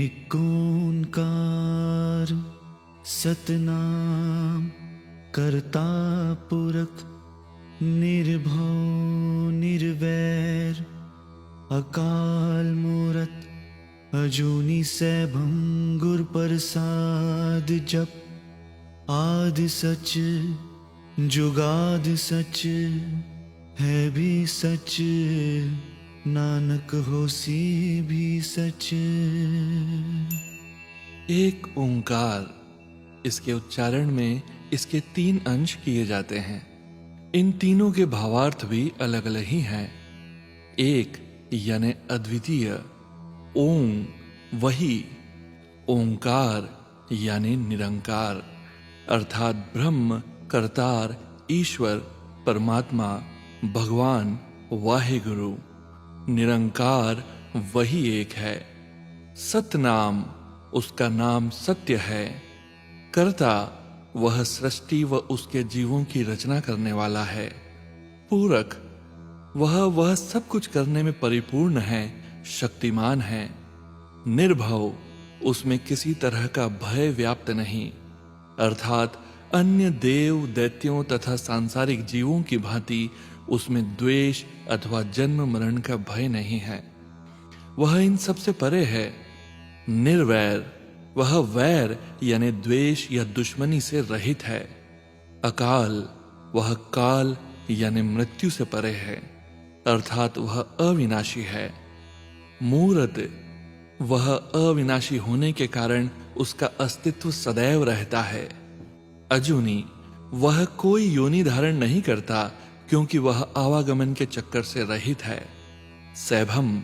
एक ओंकार सतनाम करता पुरख निर्भव निर्वैर अकाल मूरत अजूनी सैभं गुर प्रसाद जप आदि सच जुगाद सच है भी सच नानक होसी भी सच। एक ओंकार, इसके उच्चारण में इसके 3 अंश किए जाते हैं। इन तीनों के भावार्थ भी अलग अलग ही हैं। एक यानी अद्वितीय, ओम वही, ओंकार यानी निरंकार अर्थात ब्रह्म, करतार, ईश्वर, परमात्मा, भगवान, वाहेगुरु। निरंकार वही एक है। सतनाम, उसका नाम सत्य है। कर्ता, वह सृष्टि व उसके जीवों की रचना करने वाला है। पूरक, वह सब कुछ करने में परिपूर्ण है, शक्तिमान है। निर्भव, उसमें किसी तरह का भय व्याप्त नहीं, अर्थात अन्य देव दैत्यों तथा सांसारिक जीवों की भांति उसमें द्वेष अथवा जन्म मरण का भय नहीं है। वह इन सब से परे है। निर्वैर, वह वैर यानी द्वेष या दुश्मनी से रहित है। अकाल, वह काल यानी मृत्यु से परे है, अर्थात वह अविनाशी है। मूरत, वह अविनाशी होने के कारण उसका अस्तित्व सदैव रहता है। अजूनी, वह कोई योनि धारण नहीं करता क्योंकि वह आवागमन के चक्कर से रहित है। सैभम,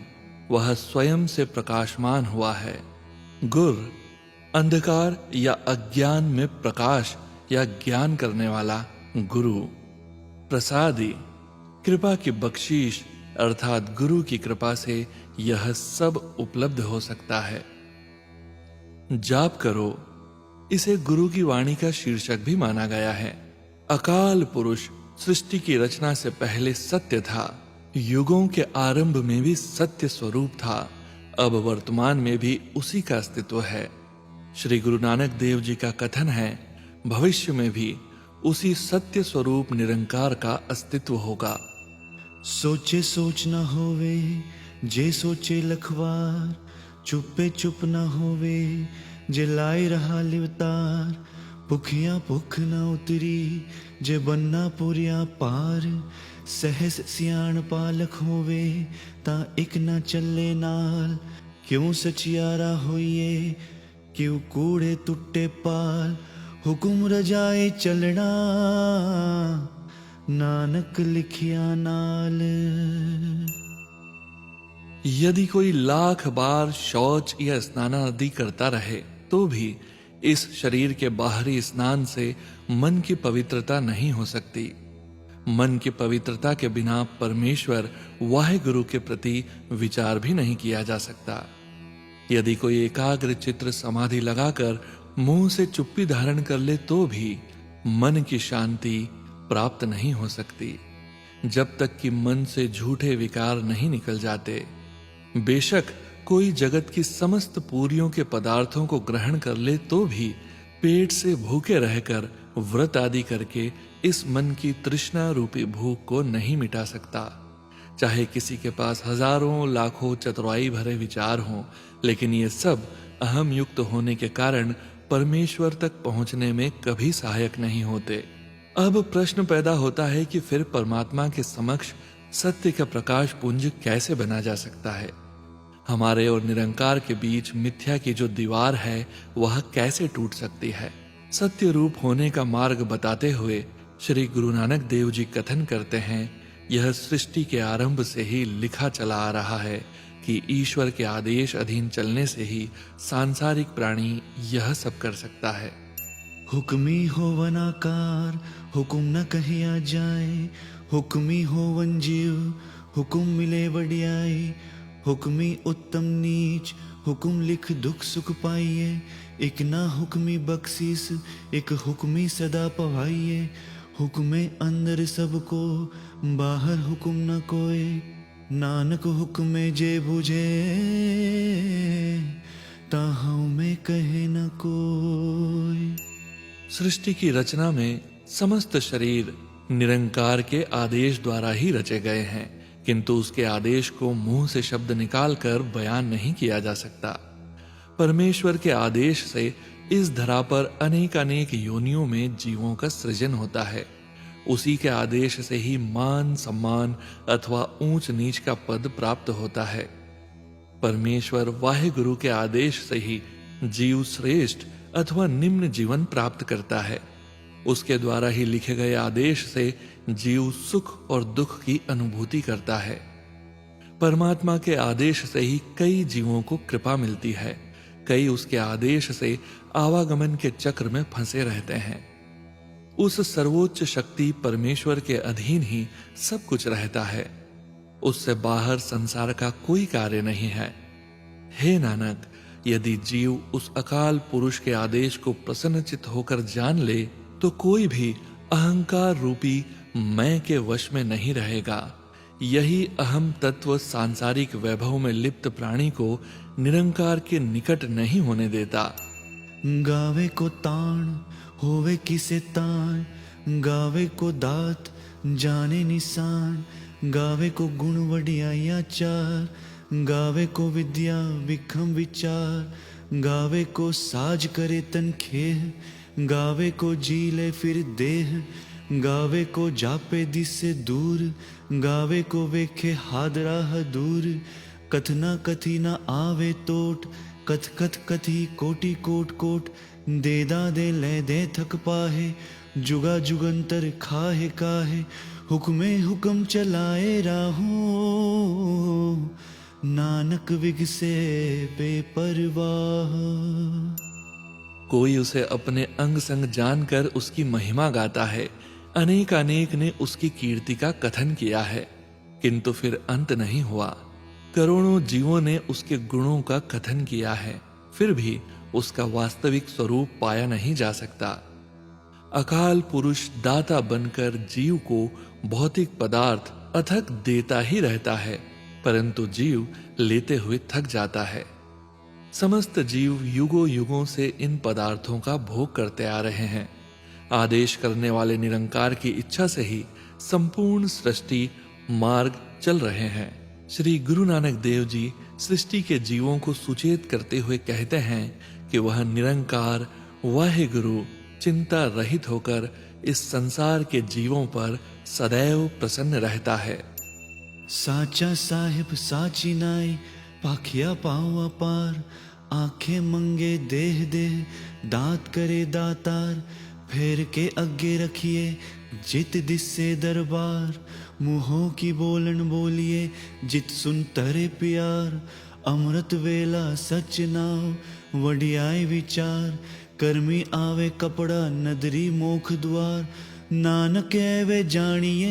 वह स्वयं से प्रकाशमान हुआ है। गुर, अंधकार या अज्ञान में प्रकाश या ज्ञान करने वाला गुरु। प्रसादी, कृपा की बख्शीश अर्थात गुरु की कृपा से यह सब उपलब्ध हो सकता है। जाप करो, इसे गुरु की वाणी का शीर्षक भी माना गया है। अकाल पुरुष सृष्टि की रचना से पहले सत्य था, युगों के आरंभ में भी सत्य स्वरूप था, अब वर्तमान में भी उसी का अस्तित्व है। श्री गुरु नानक देव जी का कथन है, भविष्य में भी उसी सत्य स्वरूप निरंकार का अस्तित्व होगा। सोचे सोच न होवे जे सोचे लखवार, चुपे चुप न होवे जे लाई रहा लिवतार। भुखिया भुख न उतरी जे बन्ना पुरिया पार, सहस सियाण पालक होवे ता एक न चले नाल। क्यों सचियारा होइए क्यों कूड़े टुट्टे पाल, हुकुम रजाए चलना नानक लिखिया नाल। यदि कोई लाख बार शौच या स्नान आदि करता रहे तो भी इस शरीर के बाहरी स्नान से मन की पवित्रता नहीं हो सकती। मन की पवित्रता के बिना परमेश्वर वाहेगुरु के प्रति विचार भी नहीं किया जा सकता। यदि कोई एकाग्र चित्र समाधि लगाकर मुंह से चुप्पी धारण कर ले तो भी मन की शांति प्राप्त नहीं हो सकती, जब तक कि मन से झूठे विकार नहीं निकल जाते। बेशक कोई जगत की समस्त पूरियों के पदार्थों को ग्रहण कर ले तो भी पेट से भूखे रहकर व्रत आदि करके इस मन की तृष्णा रूपी भूख को नहीं मिटा सकता। चाहे किसी के पास हजारों लाखों चतुराई भरे विचार हों, लेकिन ये सब अहम युक्त होने के कारण परमेश्वर तक पहुंचने में कभी सहायक नहीं होते। अब प्रश्न पैदा होता है कि फिर परमात्मा के समक्ष सत्य का प्रकाश पुंज कैसे बना जा सकता है। हमारे और निरंकार के बीच मिथ्या की जो दीवार है वह कैसे टूट सकती है। सत्य रूप होने का मार्ग बताते हुए श्री गुरु नानक देव जी कथन करते हैं, यह सृष्टि के आरंभ से ही लिखा चला आ रहा है कि ईश्वर के आदेश अधीन चलने से ही सांसारिक प्राणी यह सब कर सकता है। हुक्मी होवन आकार हुकुम न कहिया जाए, हुक्मी होवन जीव हुकुम मिले वडियाई। हुक्मी उत्तम नीच हुकुम लिख दुख सुख पाइए, एक ना हुक्मी बख्शीस एक हुक्मी सदा पवाइए। हुक्मे अंदर सबको बाहर हुकुम न कोई, नानक हुक्मे जे बुझे ताहू में कहे न कोई। सृष्टि की रचना में समस्त शरीर निरंकार के आदेश द्वारा ही रचे गए हैं, किंतु उसके आदेश को मुंह से शब्द निकालकर बयान नहीं किया जा सकता। परमेश्वर के आदेश से इस धरा पर अनेक अनेक योनियों में जीवों का सृजन होता है। उसी के आदेश से ही मान सम्मान अथवा ऊंच नीच का पद प्राप्त होता है। परमेश्वर वाहिगुरु के आदेश से ही जीव श्रेष्ठ अथवा निम्न जीवन प्राप्त करता है। उसके द्वारा ही लिखे गए आदेश से जीव सुख और दुख की अनुभूति करता है। परमात्मा के आदेश से ही कई जीवों को कृपा मिलती है, कई उसके आदेश से आवागमन के चक्र में फंसे रहते हैं। उस सर्वोच्च शक्ति परमेश्वर के अधीन ही सब कुछ रहता है। उससे बाहर संसार का कोई कार्य नहीं है। हे नानक, यदि जीव उस अकाल पुरुष के आदेश को प्रसन्नचित होकर जान ले तो कोई भी अहंकार रूपी मैं के वश में नहीं रहेगा। यही अहम तत्व सांसारिक वैभव में लिप्त प्राणी को निरंकार के निकट नहीं होने देता। गावे को ताण होवे किसे ताण, गावे को दात जाने निशान, गावे को गुण वडियाइया चार, गावे को विद्या विखम विचार, गावे को साज करे तन खेह, गावे को जीले फिर देह, गावे को जापे दिसे दूर, गावे को वेखे हादराह दूर, कथना कथी न आवे टोट, कथ कथ कथी कोटि कोट कोट, देदा दे ले दे थक पाहे, जुगा जुगंतर खाहे काहे, हुक्मे हुक्म चलाए राहो, नानक विगसे बेपरवाह। कोई उसे अपने अंग संग जानकर उसकी महिमा गाता है। अनेक अनेक ने उसकी कीर्ति का कथन किया है, किंतु फिर अंत नहीं हुआ। करोड़ों जीवों ने उसके गुणों का कथन किया है, फिर भी उसका वास्तविक स्वरूप पाया नहीं जा सकता। अकाल पुरुष दाता बनकर जीव को भौतिक पदार्थ अथक देता ही रहता है, परंतु जीव लेते हुए थक जाता है। समस्त जीव युगों युगों से इन पदार्थों का भोग करते आ रहे हैं। आदेश करने वाले निरंकार की इच्छा से ही संपूर्ण सृष्टि मार्ग चल रहे हैं। श्री गुरु नानक देव जी सृष्टि के जीवों को सुचेत करते हुए कहते हैं कि वह निरंकार वाहिगुरु चिंता रहित होकर इस संसार के जीवों पर सदैव प्रसन्न रहता है। साचा साहिब साची नाई, पाखिया पाँव अपार, आंखें मंगे देह देह, दांत करे दातार, फेर के अग्गे रखिए जित दिसे दरबार, मुंहों की बोलन बोलिए जित सुन तरे प्यार, अमृत वेला सच नाव वडियाई विचार, कर्मी आवे कपड़ा नदरी मोख द्वार, नानक वे जानिए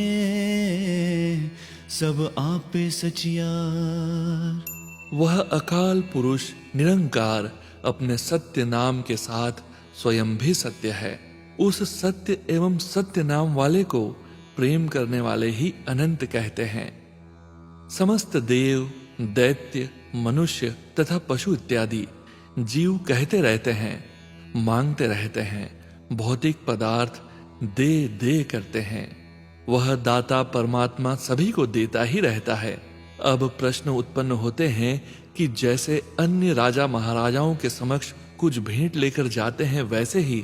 सब आपे सचियार। वह अकाल पुरुष निरंकार अपने सत्य नाम के साथ स्वयं भी सत्य है। उस सत्य एवं सत्य नाम वाले को प्रेम करने वाले ही अनंत कहते हैं। समस्त देव दैत्य मनुष्य तथा पशु इत्यादि जीव कहते रहते हैं, मांगते रहते हैं, भौतिक पदार्थ दे दे करते हैं। वह दाता परमात्मा सभी को देता ही रहता है। अब प्रश्न उत्पन्न होते हैं कि जैसे अन्य राजा महाराजाओं के समक्ष कुछ भेंट लेकर जाते हैं, वैसे ही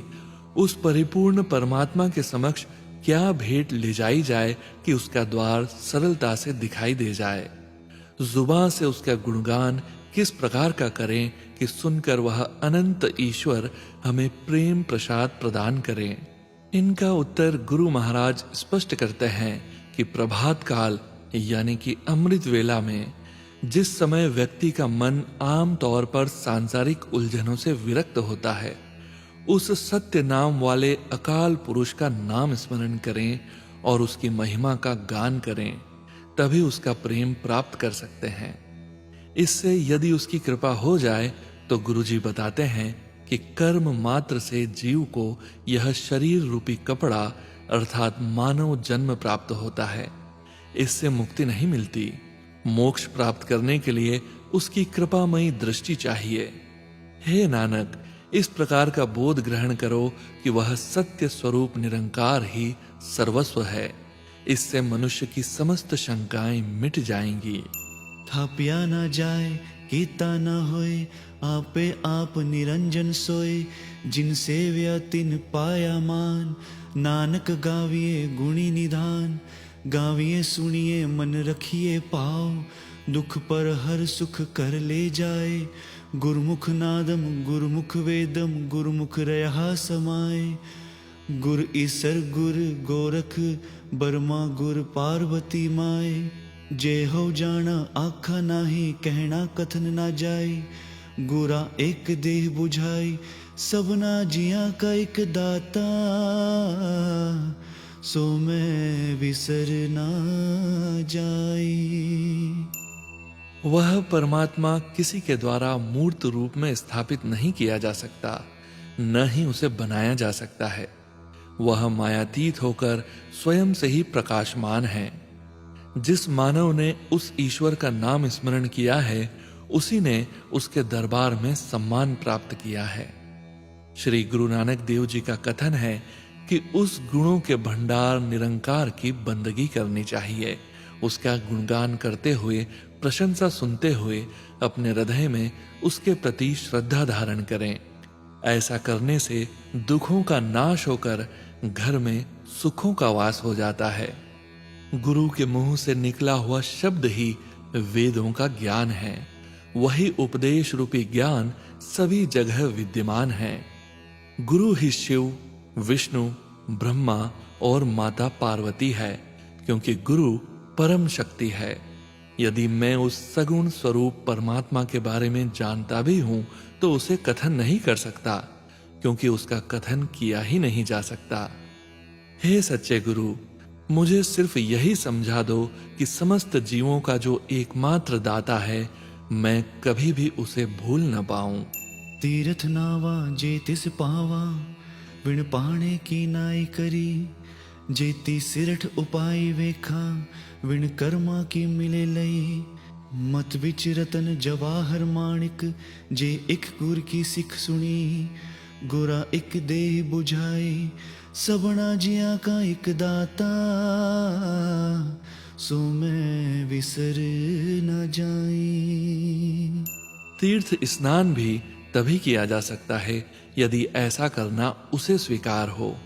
उस परिपूर्ण परमात्मा के समक्ष क्या भेंट ले जाई जाए कि उसका द्वार सरलता से दिखाई दे जाए। जुबान से उसका गुणगान किस प्रकार का करें कि सुनकर वह अनंत ईश्वर हमें प्रेम प्रसाद प्रदान करें। इनका उत्तर गुरु महाराज स्पष्ट करते हैं कि प्रभात काल यानी कि अमृत वेला में जिस समय व्यक्ति का मन आम तौर पर सांसारिक उलझनों से विरक्त होता है, उस सत्य नाम वाले अकाल पुरुष का नाम स्मरण करें और उसकी महिमा का गान करें, तभी उसका प्रेम प्राप्त कर सकते हैं। इससे यदि उसकी कृपा हो जाए तो गुरुजी बताते हैं कि कर्म मात्र से जीव को यह शरीर रूपी कपड़ा अर्थात मानव जन्म प्राप्त होता है। इससे मुक्ति नहीं मिलती। मोक्ष प्राप्त करने के लिए उसकी कृपामयी दृष्टि चाहिए। हे नानक, इस प्रकार का बोध ग्रहण करो कि वह सत्य स्वरूप निरंकार ही सर्वस्व है। इससे मनुष्य की समस्त शंकाएं मिट जाएंगी। थापिया ना जाए कीता ना होए, आपे आप निरंजन सोए। जिन सेव्या तिन पाया मान, नानक गाविए गुणी निधान। गाविए सुनिए मन रखिए पाओ, दुख पर हर सुख कर ले जाए। गुरमुख नादम गुरमुख वेदम, गुरमुख रहा समाए। गुर ईसर गुर गोरख, बर्मा गुर पार्वती माए। जे हो जाना आखा नाही, कहना कथन ना जाए। गुरा एक देह बुझाई, सबना जिया का एक दाता। सो मैं विसर ना जाई। वह परमात्मा किसी के द्वारा मूर्त रूप में स्थापित नहीं किया जा सकता, न ही उसे बनाया जा सकता है। वह मायातीत होकर स्वयं से ही प्रकाशमान है। जिस मानव ने उस ईश्वर का नाम स्मरण किया है, उसी ने उसके दरबार में सम्मान प्राप्त किया है। श्री गुरु नानक देव जी का कथन है कि उस गुणों के भंडार निरंकार की बंदगी करनी चाहिए। उसका गुणगान करते हुए, प्रशंसा सुनते हुए अपने हृदय में उसके प्रति श्रद्धा धारण करें। ऐसा करने से दुखों का नाश होकर घर में सुखों का वास हो जाता है। गुरु के मुंह से निकला हुआ शब्द ही वेदों का ज्ञान है। वही उपदेश रूपी ज्ञान सभी जगह विद्यमान है। गुरु ही शिव, विष्णु, ब्रह्मा और माता पार्वती है, क्योंकि गुरु परम शक्ति है। यदि मैं उस सगुण स्वरूप परमात्मा के बारे में जानता भी हूं, तो उसे कथन नहीं कर सकता, क्योंकि उसका कथन किया ही नहीं जा सकता। हे सच्चे गुरु, मुझे सिर्फ यही समझा दो कि समस्त जीवों का जो एकमात्र दाता है, मैं कभी भी उसे भूल न पाऊं। तीर्थ नावा जे तिस पावा, बिन पाणे की नाई करी। जेती सिरठ उपाय वेखा, विण कर्मा की मिले लई। मत विच रतन जवाहर माणिक, जे एक गुर की सिख सुनी। गुरा एक देह बुझाए, सबना जिया का एक दाता। सो मैं विसर न जाई। तीर्थ स्नान भी तभी किया जा सकता है यदि ऐसा करना उसे स्वीकार हो।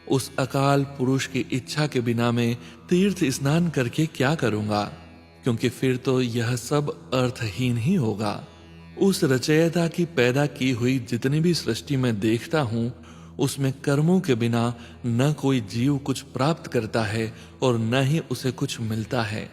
उस अकाल पुरुष की इच्छा के बिना मैं तीर्थ स्नान करके क्या करूंगा, क्योंकि फिर तो यह सब अर्थहीन ही होगा। उस रचयिता की पैदा की हुई जितनी भी सृष्टि में देखता हूं, उसमें कर्मों के बिना न कोई जीव कुछ प्राप्त करता है और न ही उसे कुछ मिलता है।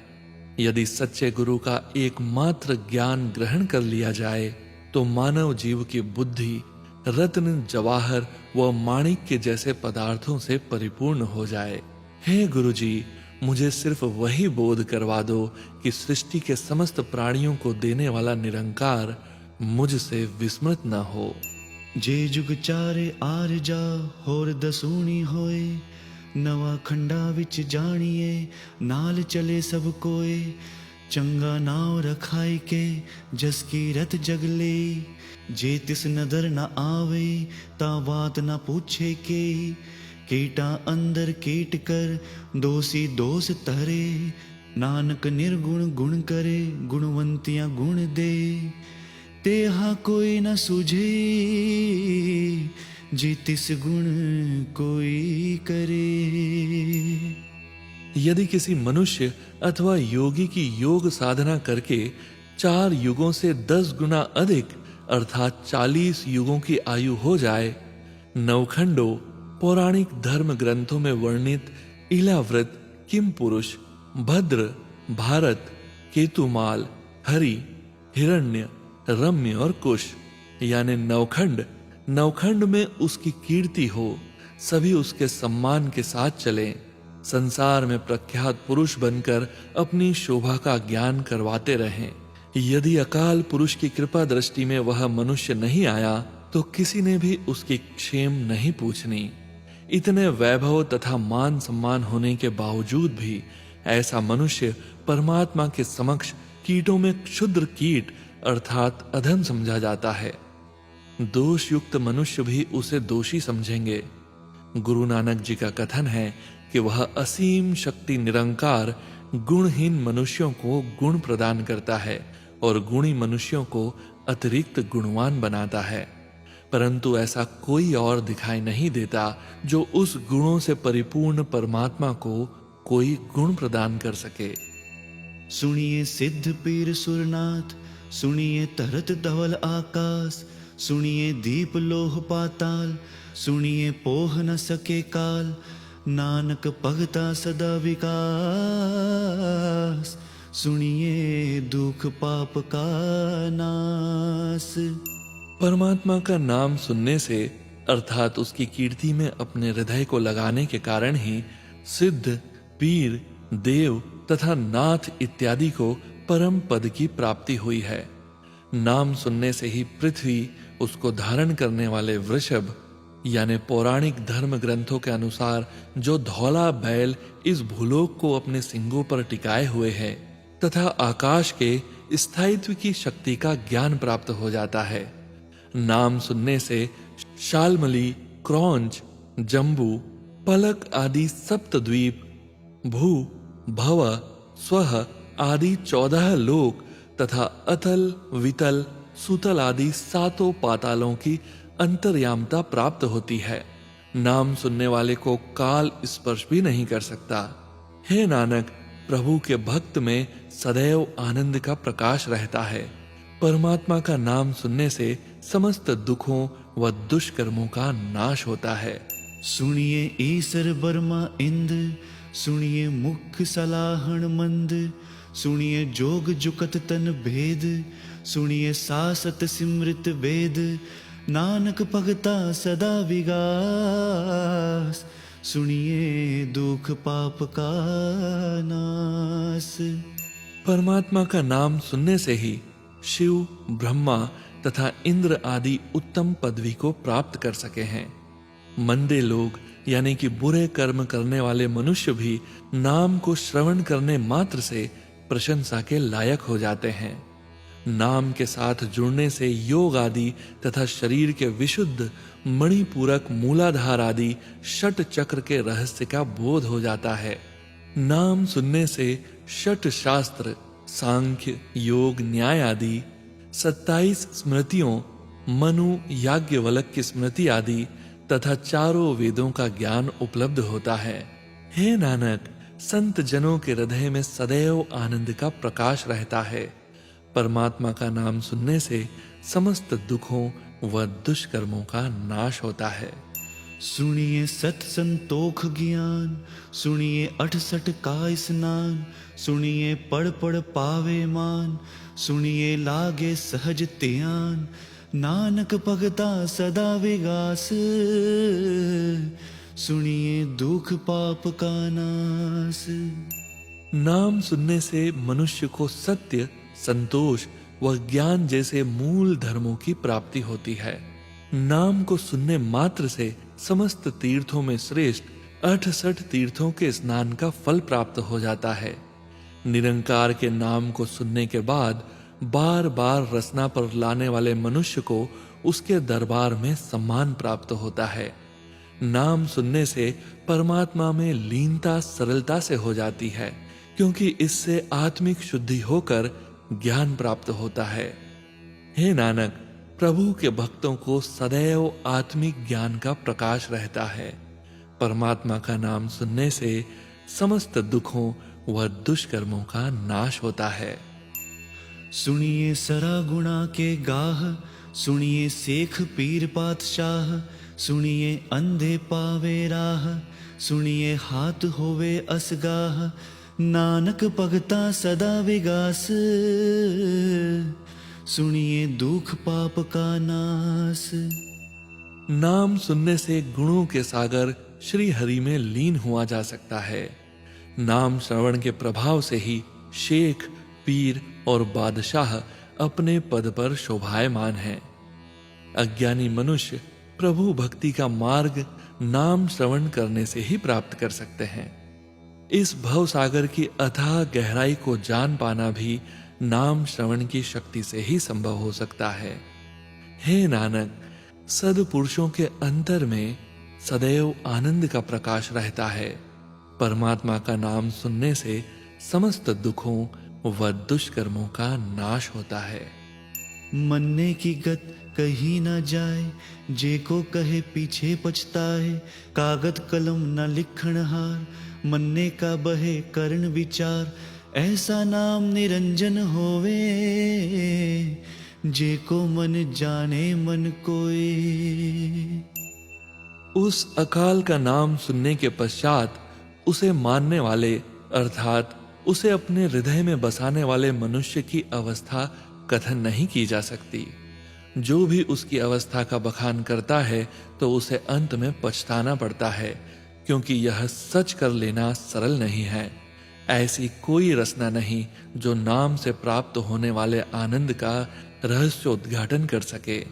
यदि सच्चे गुरु का एकमात्र ज्ञान ग्रहण कर लिया जाए, तो मानव जीव की बुद्धि रत्न, जवाहर व माणिक के जैसे पदार्थों से परिपूर्ण हो जाए। हे गुरुजी, मुझे सिर्फ वही बोध करवा दो कि सृष्टि के समस्त प्राणियों को देने वाला निरंकार मुझसे विस्मृत न हो। जे जुग चारे आर जा, होर दसूनी होए। नवा खंडा विच जानिए, नाल चले सब कोए। चंगा नाव रखाई के, जस की रत जगले। जे तिस नदर न आवे, ता बात न पूछे के। कीटा अंदर कीट कर, दोषी दोष तरे। नानक निर्गुण गुण करे, गुणवंतियां गुण दे। तेहा कोई न सूझे, जे तिस गुण कोई करे। यदि किसी मनुष्य अथवा योगी की योग साधना करके 4 युगों से 10 गुना अधिक अर्थात 40 युगों की आयु हो जाए, नवखंडों पौराणिक धर्म ग्रंथों में वर्णित इलाव्रत, किम पुरुष, भद्र, भारत, केतुमाल, हरि, हिरण्य, रम्य और कुश यानी नवखंड में उसकी कीर्ति हो, सभी उसके सम्मान के साथ चलें, संसार में प्रख्यात पुरुष बनकर अपनी शोभा का ज्ञान करवाते रहें। यदि अकाल पुरुष की कृपा दृष्टि में वह मनुष्य नहीं आया, तो किसी ने भी उसकी क्षेम नहीं पूछनी। इतने वैभव तथा मान सम्मान होने के बावजूद भी ऐसा मनुष्य परमात्मा के समक्ष कीटों में क्षुद्र कीट अर्थात अधम समझा जाता है। दोष युक्त मनुष्य भी उसे दोषी समझेंगे। गुरु नानक जी का कथन है कि वह असीम शक्ति निरंकार गुणहीन मनुष्यों को गुण प्रदान करता है और गुणी मनुष्यों को अतिरिक्त गुणवान बनाता है, परंतु ऐसा कोई और दिखाई नहीं देता जो उस गुणों से परिपूर्ण परमात्मा को कोई गुण प्रदान कर सके। सुनिए सिद्ध पीर सुरनाथ, सुनिए तरत धवल आकाश, सुनिए दीप लोह पाताल, सुनिए पोह न सके काल, नानक भगता सदा विकास, सुनिए दुख पाप का नाश। परमात्मा का नाम सुनने से अर्थात उसकी कीर्ति में अपने हृदय को लगाने के कारण ही सिद्ध, पीर, देव तथा नाथ इत्यादि को परम पद की प्राप्ति हुई है। नाम सुनने से ही पृथ्वी, उसको धारण करने वाले वृषभ यानी पौराणिक धर्म ग्रंथों के अनुसार जो धौला बैल इस भूलोक को अपने सिंगों पर टिकाए हुए है, तथा आकाश के स्थायित्व की शक्ति का ज्ञान प्राप्त हो जाता है। नाम सुनने से शालमली, क्रौंच, जम्बू, पलक आदि सप्तद्वीप, भू, भव, स्वह आदि 14 लोक तथा अतल, वितल, सुतल आदि 7 पातालों की अंतर्यामता प्राप्त होती है। नाम सुनने वाले को काल स्पर्श भी नहीं कर सकता। हे नानक, प्रभु के भक्त में सदैव आनंद का प्रकाश रहता है। परमात्मा का नाम सुनने से समस्त दुखों व दुष्कर्मों का नाश होता है। सुनिए ईसर बर्मा इंद्र, सुनिए मुख सलाहण मंद, सुनिए जोग जुकत तन भेद, सुनिए सासत सिमृत वेद, नानक भगता सदा विगास, सुनिए दुख पाप का नाश। परमात्मा का नाम सुनने से ही शिव, ब्रह्मा तथा इंद्र आदि उत्तम पदवी को प्राप्त कर सके हैं। मंदे लोग यानी कि बुरे कर्म करने वाले मनुष्य भी नाम को श्रवण करने मात्र से प्रशंसा के लायक हो जाते हैं। नाम के साथ जुड़ने से योग आदि तथा शरीर के विशुद्ध मणिपूरक मूलाधार आदि षट चक्र के रहस्य का बोध हो जाता है। नाम सुनने से षट शास्त्र, सांख्य, योग, न्याय आदि 27 स्मृतियों, मनु, याज्ञवल्क्य की स्मृति आदि तथा चारों वेदों का ज्ञान उपलब्ध होता है। हे नानक, संत जनों के हृदय में सदैव आनंद का प्रकाश रहता है। परमात्मा का नाम सुनने से समस्त दुखों व दुष्कर्मों का नाश होता है। सुनिए सत संतोख ज्ञान, सुनिए 68 का स्नान, सुनिए पढ़ पढ़ पावे मान, सुनिए लागे सहज त्यान, नानक भगता सदा विगास, सुनिए दुख पाप का नाश। नाम सुनने से मनुष्य को सत्य, संतोष व ज्ञान जैसे मूल धर्मों की प्राप्ति होती है। नाम को सुनने मात्र से समस्त तीर्थों में श्रेष्ठ 68 तीर्थों के स्नान का फल प्राप्त हो जाता है। निरंकार के नाम को सुनने के बाद बार बार रसना पर लाने वाले मनुष्य को उसके दरबार में सम्मान प्राप्त होता है। नाम सुनने से परमात्मा में लीनता सरलता से हो जाती है, क्योंकि इससे आत्मिक शुद्धि होकर ज्ञान प्राप्त होता है। हे नानक, प्रभु के भक्तों को सदैव आत्मिक ज्ञान का प्रकाश रहता है। परमात्मा का नाम सुनने से समस्त दुखों व दुष्कर्मों का नाश होता है। सुनिए सरा गुणा के गाह, सुनिए शेख पीर पातशाह, सुनिए अंधे पावे राह, सुनिए हाथ होवे असगाह, नानक भगता सदा विगास, सुनिए दुख पाप का नाश। नाम सुनने से गुणों के सागर श्री हरि में लीन हुआ जा सकता है। नाम श्रवण के प्रभाव से ही शेख, पीर और बादशाह अपने पद पर शोभायमान हैं। अज्ञानी मनुष्य प्रभु भक्ति का मार्ग नाम श्रवण करने से ही प्राप्त कर सकते हैं। इस भव सागर की अथाह गहराई को जान पाना भी नाम श्रवण की शक्ति से ही संभव हो सकता है। हे नानक, सद्पुरुषों के अंतर में सदैव आनंद का प्रकाश रहता है। परमात्मा का नाम सुनने से समस्त दुखों व दुष्कर्मों का नाश होता है। मन्ने की गत कहीं न जाए, जे को कहे पीछे पछताए। कागद कलम न लिखण हार, मन्ने का बहे करण विचार। ऐसा नाम निरंजन होवे, जे को मन जाने मन कोय। उस अकाल का नाम सुनने के पश्चात उसे मानने वाले अर्थात उसे अपने हृदय में बसाने वाले मनुष्य की अवस्था कथन नहीं की जा सकती। जो भी उसकी अवस्था का बखान करता है तो उसे अंत में पछताना पड़ता है, क्योंकि यह सच कर लेना सरल नहीं है। ऐसी कोई रचना नहीं जो नाम से प्राप्त होने वाले आनंद का रहस्योद्घाटन कर सके।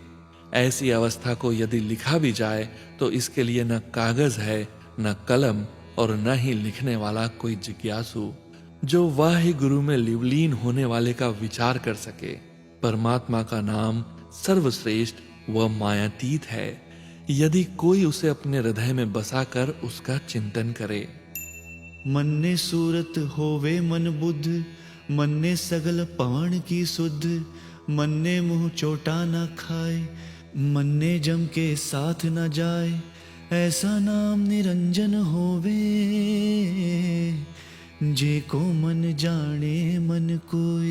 ऐसी अवस्था को यदि लिखा भी जाए तो इसके लिए न कागज है, न कलम और न ही लिखने वाला कोई जिज्ञासु जो वाहि गुरु में लिवलीन होने वाले का विचार कर सके। परमात्मा का नाम सर्वश्रेष्ठ व मायातीत है, यदि कोई उसे अपने हृदय में बसाकर उसका चिंतन करे। मन्ने सूरत होवे मन बुद्ध, मन्ने सगल पवन की सुध। मन्ने मुंह चोटा न खाए, मन्ने जम के साथ न जाए। ऐसा नाम निरंजन होवे, जे को मन जाने मन कोय।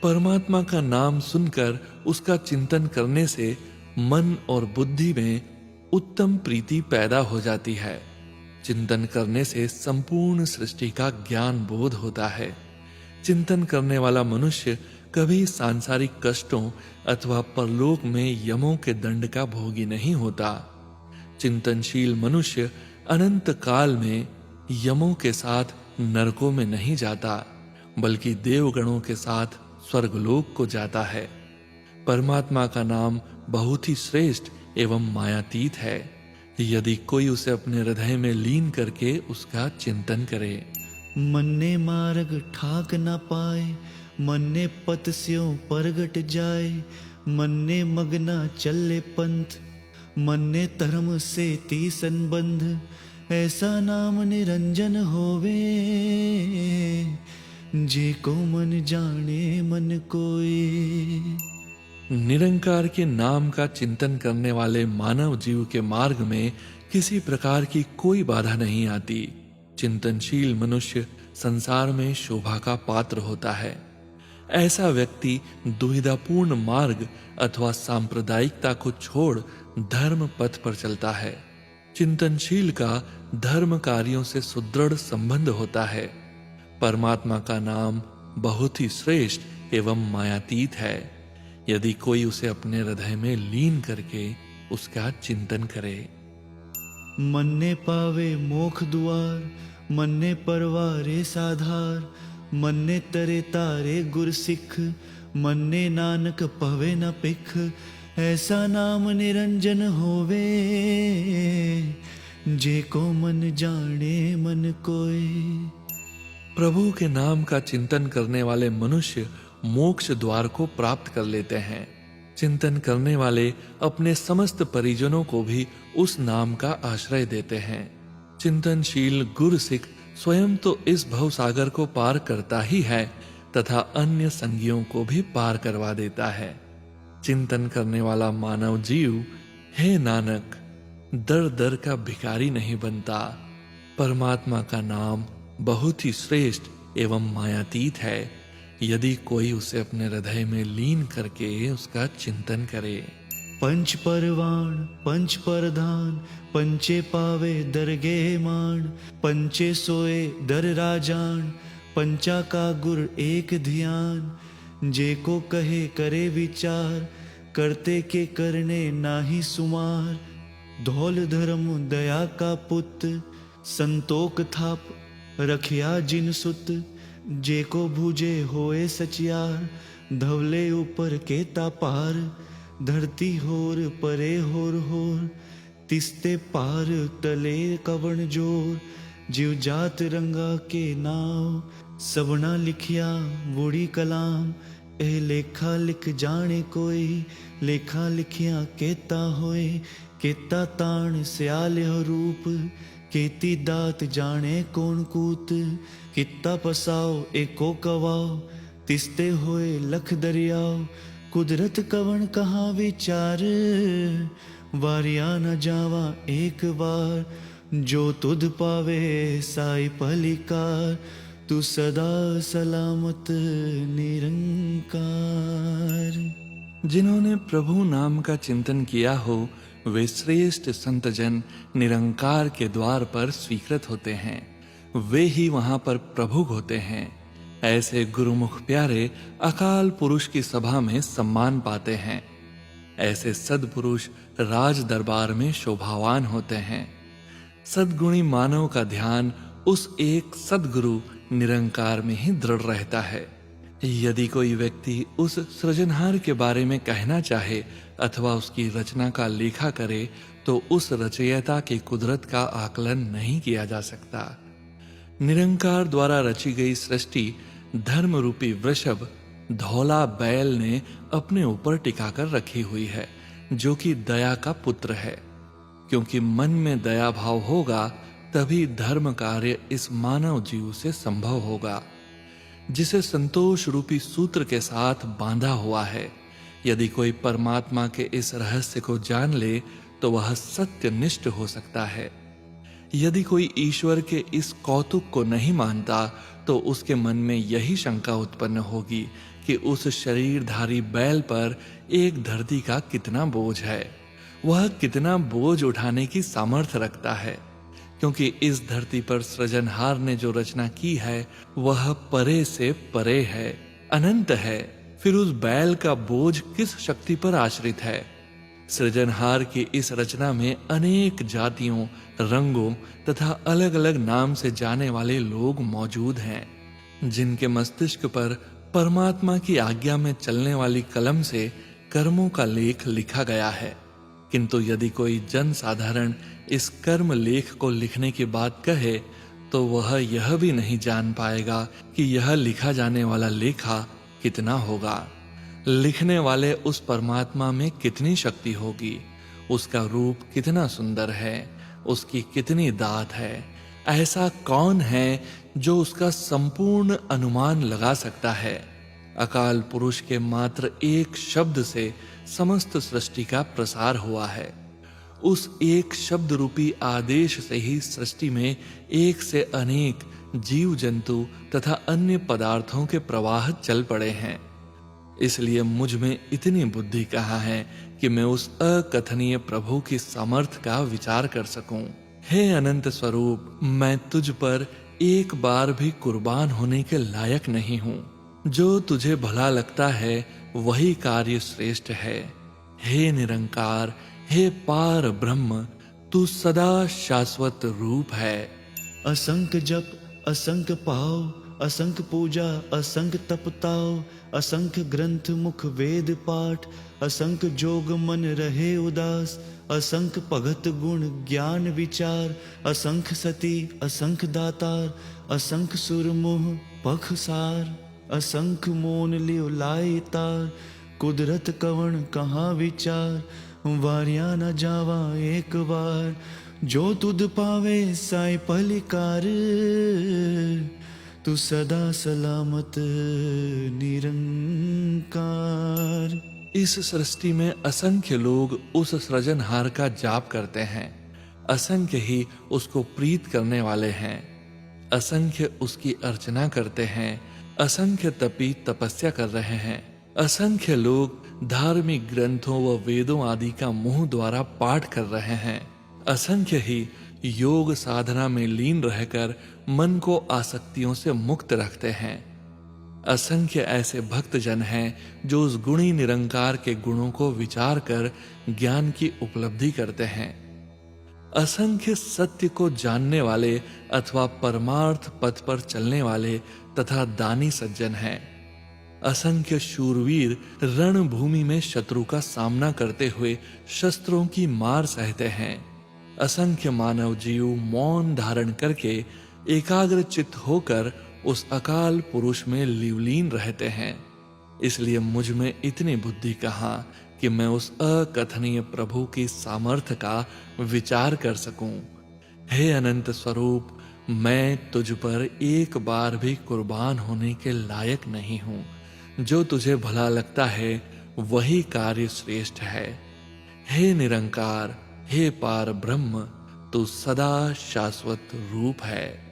परमात्मा का नाम सुनकर उसका चिंतन करने से मन और बुद्धि में उत्तम प्रीति पैदा हो जाती है। चिंतन करने से संपूर्ण सृष्टि का ज्ञान बोध होता है। चिंतन करने वाला मनुष्य कभी सांसारिक कष्टों अथवा परलोक में यमों के दंड का भोगी नहीं होता। चिंतनशील मनुष्य अनंत काल में यमों के साथ नरकों में नहीं जाता, बल्कि देवगणों के साथ स्वर्गलोक को जाता है। परमात्मा का नाम बहुत ही श्रेष्ठ एवं मायातीत है, यदि कोई उसे अपने हृदय में लीन करके उसका चिंतन करे। मन्ने मार्ग ठाक न पाए, मन्ने पत स्यों परगट जाए। मन्ने मगना चले पंथ, मन्ने धर्म से ती संबंध। ऐसा नाम निरंजन होवे, जे को मन जाने मन कोय। निरंकार के नाम का चिंतन करने वाले मानव जीव के मार्ग में किसी प्रकार की कोई बाधा नहीं आती। चिंतनशील मनुष्य संसार में शोभा का पात्र होता है। ऐसा व्यक्ति दुविधापूर्ण मार्ग अथवा सांप्रदायिकता को छोड़ धर्म पथ पर चलता है। चिंतनशील का धर्म कार्यों से सुदृढ़ संबंध होता है। परमात्मा का नाम बहुत ही श्रेष्ठ एवं मायातीत है, यदि कोई उसे अपने हृदय में लीन करके उसका चिंतन करे। मन्ने पावे मोख दुआर, मन्ने परवारे साधार। मन्ने तरे तारे गुर सिख, मन्ने नानक पवे न पिख। ऐसा नाम निरंजन होवे, जे को मन जाने मन कोय। प्रभु के नाम का चिंतन करने वाले मनुष्य मोक्ष द्वार को प्राप्त कर लेते हैं। चिंतन करने वाले अपने समस्त परिजनों को भी उस नाम का आश्रय देते हैं। चिंतनशील गुरसिख स्वयं तो इस भवसागर को पार करता ही है तथा अन्य संगियों को भी पार करवा देता है। चिंतन करने वाला मानव जीव, हे नानक, दर दर का भिखारी नहीं बनता। परमात्मा का नाम बहुत ही श्रेष्ठ एवं मायातीत है, यदि कोई उसे अपने हृदय में लीन करके उसका चिंतन करे। पंच परवान पंच परधान, पंचे पावे दरगे मान। पंचे सोए दर राजान, पंचा का गुर एक ध्यान। जे को कहे करे विचार, करते के करने नाही सुमार। धौल धर्म दया का पुत, संतोक थाप रखिया जिन सुत। जे को भूजे होए सचियार, धवले ऊपर के तापार। धरती होर परे होर होर, तिस्ते पार तले कवण जोर। जीव जात रंगा के नाव, सबना लिखिया बूढ़ी कलाम। ए लेखा लिख जाने कोई, लेखा लिखिया केता होए, केता ताण सियाल हो रूप, केती दात जाने कौन कूत, कित्ता पसाओ एको कवाओ, तिस्ते होए लख दरियाओ, कुदरत कवन कहाँ विचार, वारिया न जावा एक बार, जो तुध पावे साई पलिकार, तू सदा सलामत निरंकार। जिन्होंने प्रभु नाम का चिंतन किया हो वे श्रेष्ठ संतजन निरंकार के द्वार पर स्वीकृत होते हैं, वे ही वहां पर प्रभु होते हैं। ऐसे गुरुमुख प्यारे अकाल पुरुष की सभा में सम्मान पाते हैं। ऐसे सद्पुरुष राज दरबार में शोभावान होते हैं। सद्गुणी मानव का ध्यान उस एक सद्गुरु निरंकार में ही दृढ़ रहता है। यदि कोई व्यक्ति उस सृजनहार के बारे में कहना चाहे अथवा उसकी रचना का लेखा करे तो उस रचयिता की कुदरत का आकलन नहीं किया जा सकता। निरंकार द्वारा रची गई सृष्टि धर्म रूपी वृषभ धौला बैल ने अपने ऊपर टिकाकर रखी हुई है, जो कि दया का पुत्र है। क्योंकि मन में दया भाव होगा तभी धर्म कार्य इस मानव जीव से संभव होगा, जिसे संतोष रूपी सूत्र के साथ बांधा हुआ है। यदि कोई परमात्मा के इस रहस्य को जान ले तो वह सत्यनिष्ठ हो सकता है। यदि कोई ईश्वर के इस कौतुक को नहीं मानता तो उसके मन में यही शंका उत्पन्न होगी कि उस शरीरधारी बैल पर एक धरती का कितना बोझ है, वह कितना बोझ उठाने की सामर्थ्य रखता है। क्योंकि इस धरती पर सृजनहार ने जो रचना की है वह परे से परे है, अनंत है। फिर उस बैल का बोझ किस शक्ति पर आश्रित है? सृजनहार की इस रचना में अनेक जातियों, रंगों तथा अलग अलग नाम से जाने वाले लोग मौजूद हैं, जिनके मस्तिष्क पर परमात्मा की आज्ञा में चलने वाली कलम से कर्मों का लेख लिखा गया है। किंतु यदि कोई जन साधारण इस कर्म लेख को लिखने की बात कहे तो वह यह भी नहीं जान पाएगा कि यह लिखा जाने वाला लेखा कितना होगा। लिखने वाले उस परमात्मा में कितनी शक्ति होगी, उसका रूप कितना सुंदर है, उसकी कितनी दात है। ऐसा कौन है जो उसका संपूर्ण अनुमान लगा सकता है? अकाल पुरुष के मात्र एक शब्द से समस्त सृष्टि का प्रसार हुआ है। उस एक शब्द रूपी आदेश से ही सृष्टि में एक से अनेक जीव जंतु तथा अन्य पदार्थों के प्रवाह चल पड़े हैं। इसलिए मुझ में इतनी बुद्धि कहाँ है कि मैं उस अकथनीय प्रभु की सामर्थ्य का विचार कर सकूं। हे अनंत स्वरूप, मैं तुझ पर एक बार भी कुर्बान होने के लायक नहीं हूँ। जो तुझे भला लगता है वही कार्य श्रेष्ठ है। हे निरंकार, हे पार ब्रह्म, तू सदा शाश्वत रूप है। असंख्य जप असंख्य पाओ, असंख्य पूजा असंख्य तपताओ, असंख्य ग्रंथ मुख वेद पाठ, असंख्य जोग मन रहे उदास, असंख्य भगत गुण ज्ञान विचार, असंख्य सती असंख्य दातार, असंख्य सुरमुह पखसार, असंख्य मोन लियो लाए तार, कुदरत कवन कहाँ विचार, वारिया न जावा एक बार, जो तुध पावे साई पलिकार, तू सदा सलामत निरंकार। इस सृष्टि में असंख्य लोग उस सृजनहार का जाप करते हैं, असंख्य ही उसको प्रीत करने वाले हैं, असंख्य उसकी अर्चना करते हैं, असंख्य तपी तपस्या कर रहे हैं, असंख्य लोग धार्मिक ग्रंथों व वेदों आदि का मुंह द्वारा पाठ कर रहे हैं, असंख्य ही योग साधना में लीन रहकर मन को आसक्तियों से मुक्त रखते हैं। असंख्य ऐसे भक्त जन हैं जो उस गुणी निरंकार के गुणों को विचार कर ज्ञान की उपलब्धि करते हैं। असंख्य सत्य को जानने वाले अथवा परमार्थ पथ पर चलने वाले तथा दानी सज्जन हैं। असंख्य शूरवीर रणभूमि में शत्रु का सामना करते हुए शस्त्रों की मार सहते हैं। असंख्य मानव जीव मौन धारण करके एकाग्र चित्त होकर उस अकाल पुरुष में लिवलीन रहते हैं। इसलिए मुझ में इतनी बुद्धि कहाँ कि मैं उस अकथनीय प्रभु की सामर्थ्य का विचार कर सकूं। हे अनंत स्वरूप, मैं तुझ पर एक बार भी कुर्बान होने के लायक नहीं हूं। जो तुझे भला लगता है वही कार्य श्रेष्ठ है। हे निरंकार, हे पार ब्रह्म, तू सदा शाश्वत रूप है।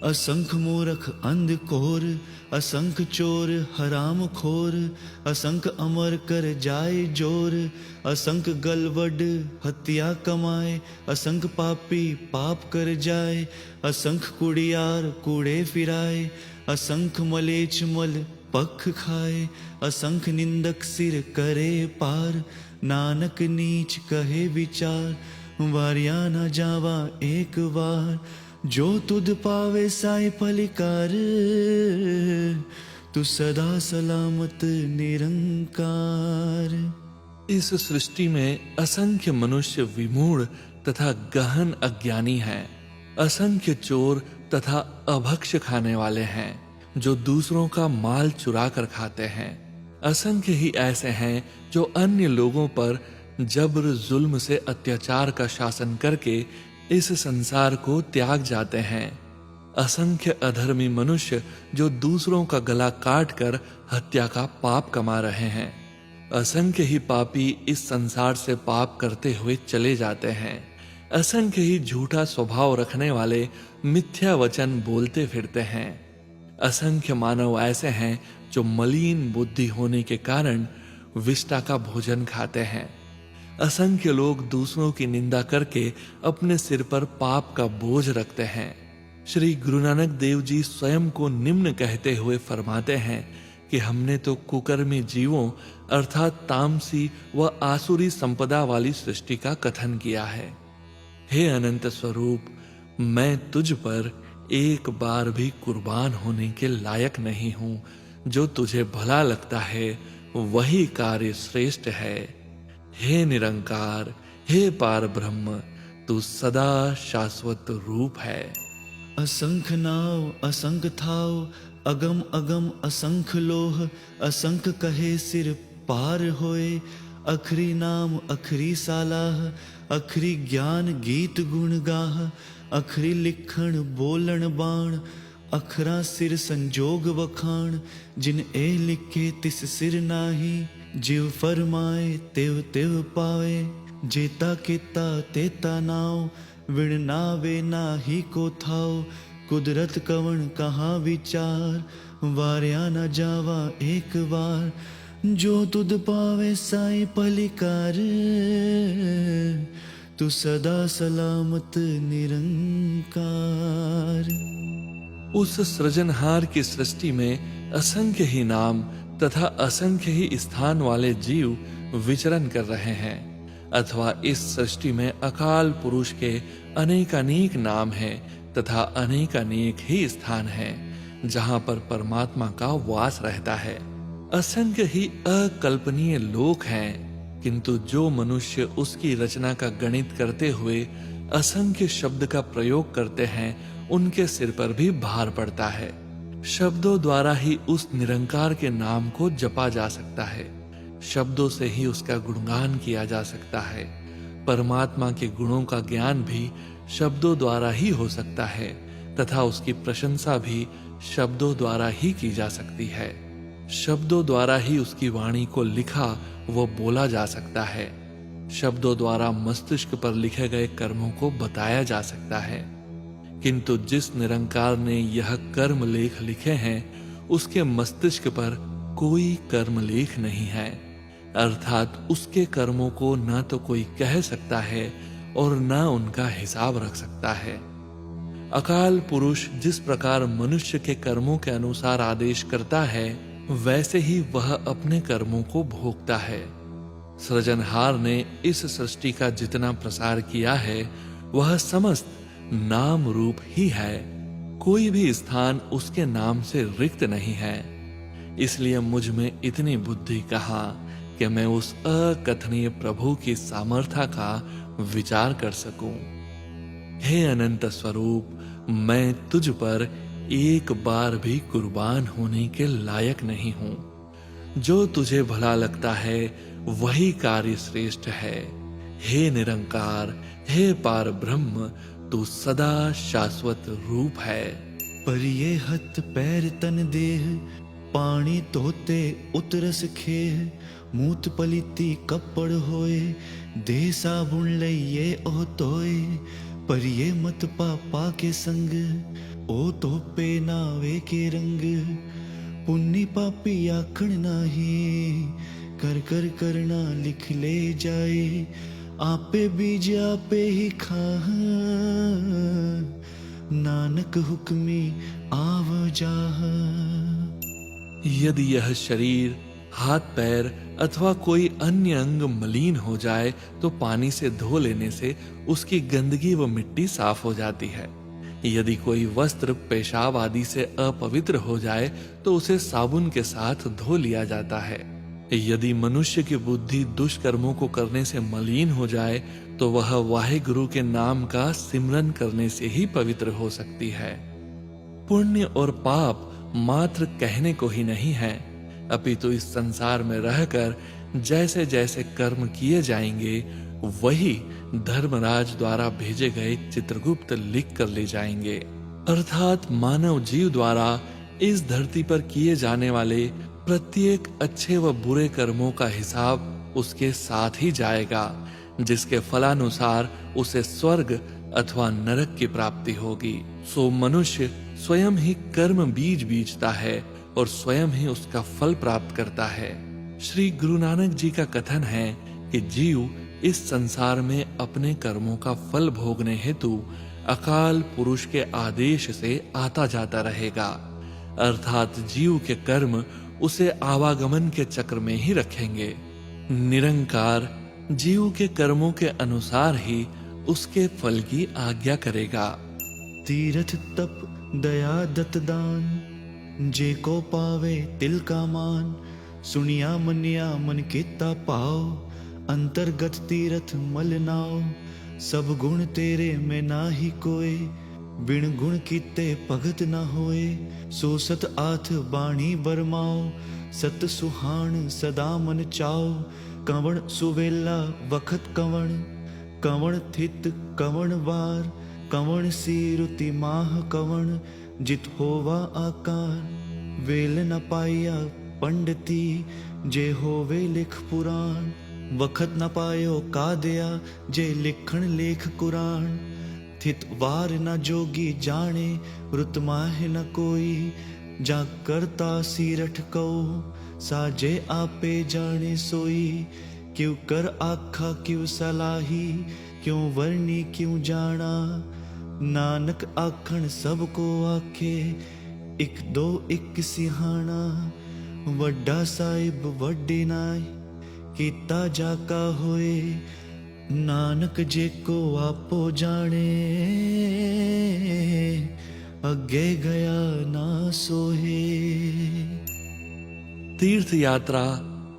असंख मूरख अंधकोर, असंख चोर हराम खोर, असंख अमर कर जाए जोर, असंख गलवड हत्या कमाए, असंख पापी पाप कर जाए, असंख कुड़ियार कूड़े फिराए, असंख मलेच्छ मल पख खाए, असंख निंदक सिर करे पार, नानक नीच कहे विचार, वारिया न जावा एक बार, जो तुद पावे साई फलिकार, तू सदा सलामत निरंकार। इस सृष्टि में असंख्य मनुष्य विमूढ़ तथा गहन अज्ञानी हैं। असंख्य चोर तथा अभक्ष्य खाने वाले हैं जो दूसरों का माल चुरा कर खाते हैं। असंख्य ही ऐसे हैं जो अन्य लोगों पर जब्र जुल्म से अत्याचार का शासन करके इस संसार को त्याग जाते हैं। असंख्य अधर्मी मनुष्य जो दूसरों का गला काट कर हत्या का पाप कमा रहे हैं। असंख्य ही पापी इस संसार से पाप करते हुए चले जाते हैं। असंख्य ही झूठा स्वभाव रखने वाले मिथ्या वचन बोलते फिरते हैं। असंख्य मानव ऐसे हैं जो मलिन बुद्धि होने के कारण विष्टा का भोजन खाते हैं। असंख्य लोग दूसरों की निंदा करके अपने सिर पर पाप का बोझ रखते हैं। श्री गुरु नानक देव जी स्वयं को निम्न कहते हुए फरमाते हैं कि हमने तो कुकर्मी जीवों अर्थात तामसी व आसुरी संपदा वाली सृष्टि का कथन किया है। हे अनंत स्वरूप, मैं तुझ पर एक बार भी कुर्बान होने के लायक नहीं हूं। जो तुझे भला लगता है वही कार्य श्रेष्ठ है। हे निरंकार, हे पार ब्रह्म, तू सदा शाश्वत रूप है। असंख नाव असंख थाव, अगम अगम असंख लोह, असंख कहे सिर पार होए, अखरी नाम अखरी सालाह, अखरी ज्ञान गीत गुण गाह, अखरी लिखण बोलण बाण, अखरा सिर संजोग वखाण, जिन ए लिखे तिस सिर नाही, जिव फरमाए तिव तिव पावे, जेता केता तेता नाव, विण नावे नाही को थाव, कुदरत कवण कहाँ विचार, वार्या न जावा एक बार, जो तुद पावे साई पलिकार, तू सदा सलामत निरंकार। उस सृजनहार की सृष्टि में असंख्य ही नाम तथा असंख्य ही स्थान वाले जीव विचरण कर रहे हैं, अथवा इस सृष्टि में अकाल पुरुष के अनेकानेक नाम हैं तथा अनेकानेक ही स्थान हैं जहां पर परमात्मा का वास रहता है। असंख्य ही अकल्पनीय लोक हैं, किंतु जो मनुष्य उसकी रचना का गणित करते हुए असंख्य शब्द का प्रयोग करते हैं उनके सिर पर भी भार पड़ता है। शब्दों द्वारा ही उस निरंकार के नाम को जपा जा सकता है, शब्दों से ही उसका गुणगान किया जा सकता है। परमात्मा के गुणों का ज्ञान भी शब्दों द्वारा ही हो सकता है तथा उसकी प्रशंसा भी शब्दों द्वारा ही की जा सकती है। शब्दों द्वारा ही उसकी वाणी को लिखा व बोला जा सकता है। शब्दों द्वारा मस्तिष्क पर लिखे गए कर्मों को बताया जा सकता है। किंतु जिस निरंकार ने यह कर्म लेख लिखे हैं उसके मस्तिष्क पर कोई कर्म लेख नहीं है, अर्थात उसके कर्मों को न तो कोई कह सकता है और न उनका हिसाब रख सकता है। अकाल पुरुष जिस प्रकार मनुष्य के कर्मों के अनुसार आदेश करता है वैसे ही वह अपने कर्मों को भोगता है। सृजनहार ने इस सृष्टि का जितना प्रसार किया है वह समस्त नाम रूप ही है, कोई भी स्थान उसके नाम से रिक्त नहीं है। इसलिए मुझ में इतनी बुद्धि कहाँ कि मैं उस अकथनीय प्रभु की सामर्थ्य का विचार कर सकूं। हे अनंत स्वरूप, मैं तुझ पर एक बार भी कुर्बान होने के लायक नहीं हूं। जो तुझे भला लगता है वही कार्य श्रेष्ठ है। हे निरंकार, हे पार ब्रह्म, तू सदा शाश्वत रूप है। पर ये हथ पैर तन देह, पानी धोते उतरस खेह, मूत पलीती कपड़ होए, देह साबुन लइए ओ तोए। पर ये मत पापा के संग, ओ तोपे नावे के रंग। पुन्नी पापी आखण नाही, कर कर करना लिख ले जाए। आपे बीज आपे ही खाह, नानक हुक्मी आव जाह। यदि यह शरीर, हाथ पैर अथवा कोई अन्य अंग मलिन हो जाए तो पानी से धो लेने से उसकी गंदगी व मिट्टी साफ हो जाती है। यदि कोई वस्त्र पेशाब आदि से अपवित्र हो जाए तो उसे साबुन के साथ धो लिया जाता है। यदि मनुष्य की बुद्धि दुष्कर्मों को करने से मलिन हो जाए तो वह वाहेगुरु के नाम का सिमरन करने से ही पवित्र हो सकती है। पुण्य और पाप मात्र कहने को ही नहीं है, अपितु इस संसार में रहकर जैसे जैसे कर्म किए जाएंगे वही धर्मराज द्वारा भेजे गए चित्रगुप्त लिख कर ले जाएंगे। अर्थात मानव जीव द्वारा इस धरती पर किए जाने वाले प्रत्येक अच्छे व बुरे कर्मों का हिसाब उसके साथ ही जाएगा, जिसके फलानुसार उसे स्वर्ग अथवा नरक की प्राप्ति होगी। सो मनुष्य स्वयं ही कर्म बीज बीजता है और स्वयं ही उसका फल प्राप्त करता है। श्री गुरु नानक जी का कथन है कि जीव इस संसार में अपने कर्मों का फल भोगने हेतु अकाल पुरुष के आदेश से आता जाता रहेगा। अर्थात जीव के कर्म उसे आवागमन के चक्र में ही रखेंगे। निरंकार जीव के कर्मों के अनुसार ही उसके फल की आज्ञा करेगा। तीरथ तप दया दत्त दान, जे को पावे तिल का मान। सुनिया मनिया मन केता पाओ, अंतर्गत तीरथ मल नाओ। सब गुण तेरे में नाही कोय, बिन गुण कीते भगत न होए। सो सत आथ बाणी बरमाओ, सत सुहान सदा मन चाओ। कवण सुवेला वखत कवण, कवण थित कवण वार। कवण सीरुति माह कवण, जित होवा आकार। वेल न पाया पंडिती, जे होवे लिख पुराण। वखत न पायो का दया, जे लिखण लेख कुरान। थित वार न जोगी जाने, रुत माह न कोई। जा करता सीरठ कहो, साजे आपे जाने सोई। क्यों कर आखा क्यों सलाही, क्यों वर्णी क्यों जाना। नानक आखण सबको आखे, इक दो इक सिहाना। वड्डा साहिब वड्डे नाय, कीता जाका होए। नानक जे को आपो जाने, अगे गया ना सोहे। तीर्थ यात्रा,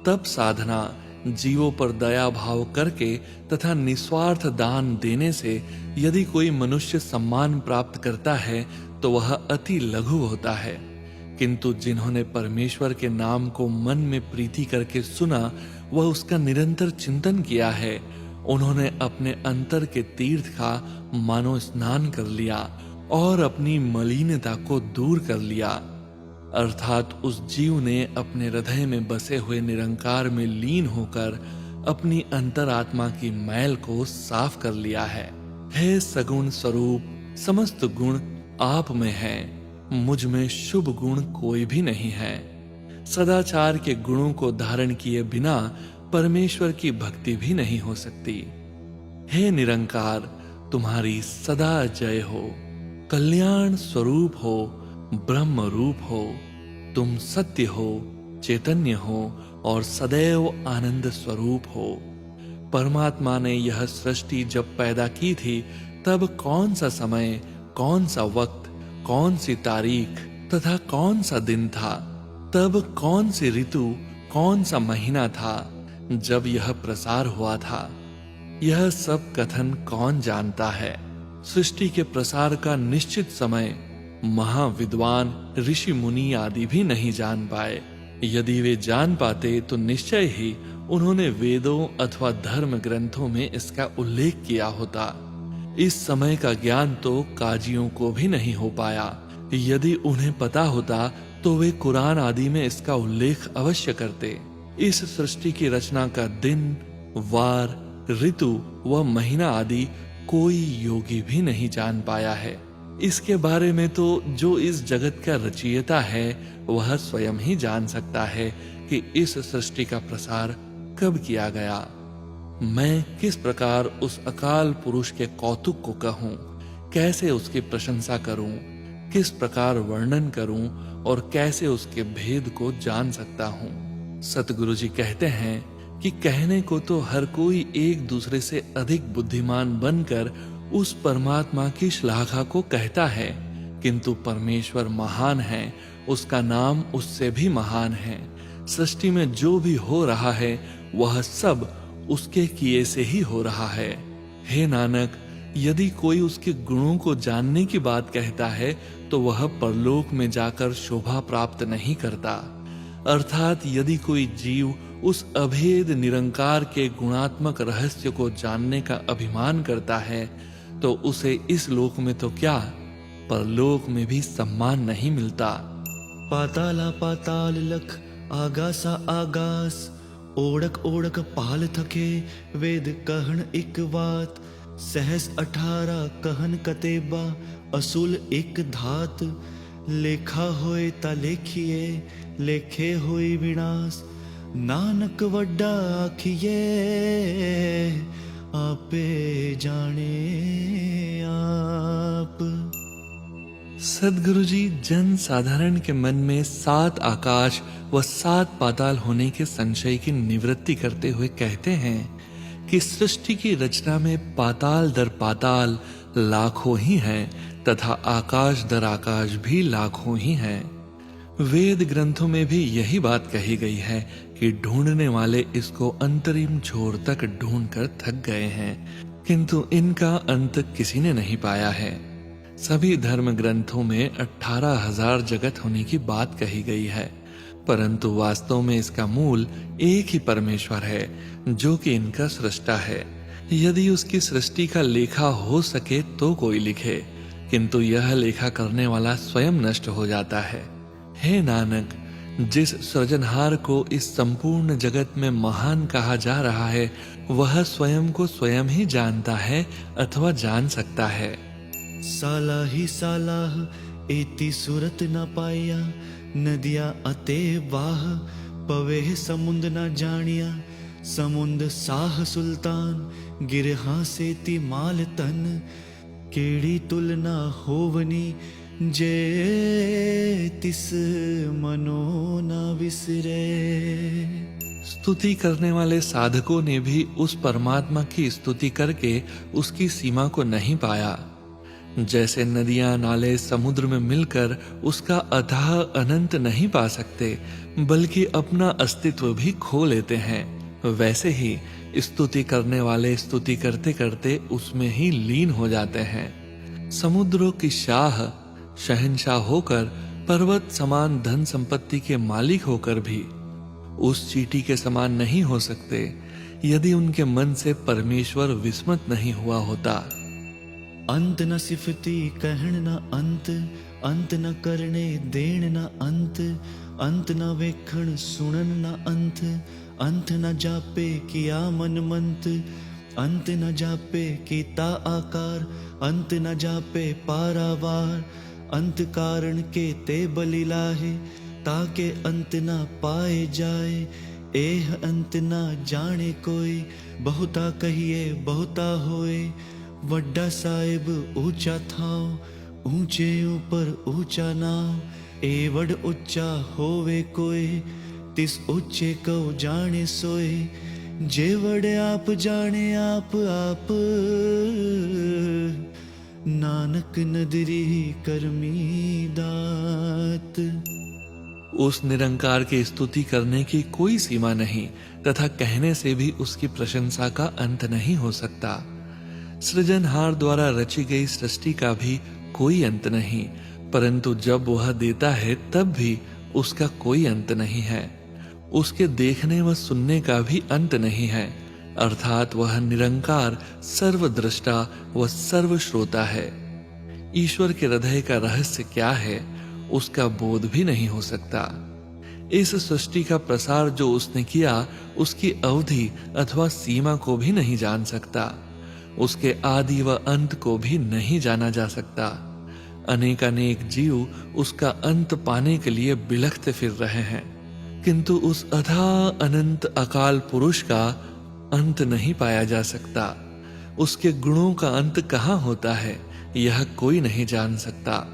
तप साधना, जीवों पर दया भाव करके तथा निस्वार्थ दान देने से यदि कोई मनुष्य सम्मान प्राप्त करता है तो वह अति लघु होता है। किंतु जिन्होंने परमेश्वर के नाम को मन में प्रीति करके सुना वह उसका निरंतर चिंतन किया है, उन्होंने अपने अंतर के तीर्थ का मानो स्नान कर लिया और अपनी मलिनता को दूर कर लिया। अर्थात उस जीव ने अपने हृदय में बसे हुए निरंकार में लीन होकर अपनी अंतरात्मा की मैल को साफ कर लिया है। हे सगुण स्वरूप, समस्त गुण आप में हैं, मुझ में शुभ गुण कोई भी नहीं है। सदाचार के गुणों को धारण किए बिना परमेश्वर की भक्ति भी नहीं हो सकती। हे निरंकार, तुम्हारी सदा जय हो। कल्याण स्वरूप हो, ब्रह्म रूप हो, तुम सत्य हो, चैतन्य हो और सदैव आनंद स्वरूप हो। परमात्मा ने यह सृष्टि जब पैदा की थी तब कौन सा समय, कौन सा वक्त, कौन सी तारीख तथा कौन सा दिन था, तब कौन सी ऋतु, कौन सा महीना था जब यह प्रसार हुआ था, यह सब कथन कौन जानता है। सृष्टि के प्रसार का निश्चित समय महाविद्वान ऋषि मुनि आदि भी नहीं जान पाए। यदि वे जान पाते तो निश्चय ही उन्होंने वेदों अथवा धर्म ग्रंथों में इसका उल्लेख किया होता। इस समय का ज्ञान तो काजियों को भी नहीं हो पाया। यदि उन्हें पता होता तो वे कुरान आदि में इसका उल्लेख अवश्य करते। इस सृष्टि की रचना का दिन, वार, ऋतु व महीना आदि कोई योगी भी नहीं जान पाया है। इसके बारे में तो जो इस जगत का रचयिता है वह स्वयं ही जान सकता है कि इस सृष्टि का प्रसार कब किया गया। मैं किस प्रकार उस अकाल पुरुष के कौतुक को कहूं, कैसे उसकी प्रशंसा करूं, किस प्रकार वर्णन करूं और कैसे उसके भेद को जान सकता हूं। सतगुरु जी कहते हैं कि कहने को तो हर कोई एक दूसरे से अधिक बुद्धिमान बनकर उस परमात्मा की श्लाघा को कहता है, किंतु परमेश्वर महान है, उसका नाम उससे भी महान है। सृष्टि में जो भी हो रहा है वह सब उसके किए से ही हो रहा है। हे नानक, यदि कोई उसके गुणों को जानने की बात कहता है तो वह परलोक में जाकर शोभा प्राप्त नहीं करता। अर्थात यदि कोई जीव उस अभेद निरंकार के गुणात्मक रहस्य को जानने का अभिमान करता है तो उसे इस लोक में तो क्या, परलोक में भी सम्मान नहीं मिलता। पाताला पाताल लख आगासा आगास, ओढ़क ओढ़क पाल थके वेद कहन एक बात। सहस 18 कहन कतेबा असूल एक धात। लेखा होए ता लेखिए लेखे होई विनाश। नानक वड्डा आखिए आपे जाने आप। सदगुरु जी जन साधारण के मन में 7 आकाश व 7 पाताल होने के संशय की निवृत्ति करते हुए कहते हैं कि सृष्टि की रचना में पाताल दर पाताल लाखों ही हैं तथा आकाश दर आकाश भी लाखों ही हैं। वेद ग्रंथों में भी यही बात कही गई है कि ढूंढने वाले इसको अंतरिम छोर तक ढूंढकर थक गए हैं, किंतु इनका अंत किसी ने नहीं पाया है। सभी धर्म ग्रंथों में 18,000 जगत होने की बात कही गई है, परंतु वास्तव में इसका मूल एक ही परमेश्वर है जो कि इनका सृष्टा है। यदि उसकी सृष्टि का लेखा हो सके तो कोई लिखे, किंतु यह लेखा करने वाला स्वयं नष्ट हो जाता है। हे नानक, जिस सृजनहार को इस संपूर्ण जगत में महान कहा जा रहा है वह स्वयं को स्वयं ही जानता है अथवा जान सकता है। साला ही सालाह एती सूरत न पाया। नदिया अते वाह पवे समुंद न जानिया। समुंद साह सुल्तान गिरहा से ती माल तन। केड़ी तुलना होवनी जे तिस मनो न विसरे। स्तुति करने वाले साधकों ने भी उस परमात्मा की स्तुति करके उसकी सीमा को नहीं पाया। जैसे नदियां नाले समुद्र में मिलकर उसका अथाह अनंत नहीं पा सकते बल्कि अपना अस्तित्व भी खो लेते हैं, वैसे ही स्तुति करने वाले स्तुति करते करते उसमें ही लीन हो जाते हैं। समुद्रों की शाह शहंशाह होकर, पर्वत समान धन संपत्ति के मालिक होकर भी उस चींटी के समान नहीं हो सकते यदि उनके मन से परमेश्वर विस्मृत नहीं हुआ होता। अंत न सिफती कहन न अंत। अंत न करने देन न अंत। अंत न वेखण सुनन न अंत। अंत न जापे किया मन मंत। अंत न जापे कीता आकार। अंत न जापे पारावार। अंत कारण के ते बलि लाहे ताके अंत न पाए जाए। एह अंत न जाने कोई बहुता कहिए बहुता होए। वड्डा साहिब ऊंचा थाओ ऊंचे ऊपर ऊंचा नाव। ए वड उच्चा होवे कोई तिस ऊंचे को जाने सोए। जे वड आप जाने आप आप नानक नदरी करमी दात। उस निरंकार की स्तुति करने की कोई सीमा नहीं तथा कहने से भी उसकी प्रशंसा का अंत नहीं हो सकता। सृजनहार द्वारा रची गई सृष्टि का भी कोई अंत नहीं, परंतु जब वह देता है तब भी उसका कोई अंत नहीं है। उसके देखने व सुनने का भी अंत नहीं है, अर्थात वह निरंकार, सर्वद्रष्टा व सर्वश्रोता है। ईश्वर के हृदय का रहस्य क्या है, उसका बोध भी नहीं हो सकता। इस सृष्टि का प्रसार जो उसने किया, उसकी अवधि अथवा सीमा को भी नहीं जान सकता। उसके आदि व अंत को भी नहीं जाना जा सकता। अनेकानेक जीव उसका अंत पाने के लिए बिलखते फिर रहे हैं, किंतु उस अथाह अनंत अकाल पुरुष का अंत नहीं पाया जा सकता। उसके गुणों का अंत कहाँ होता है, यह कोई नहीं जान सकता।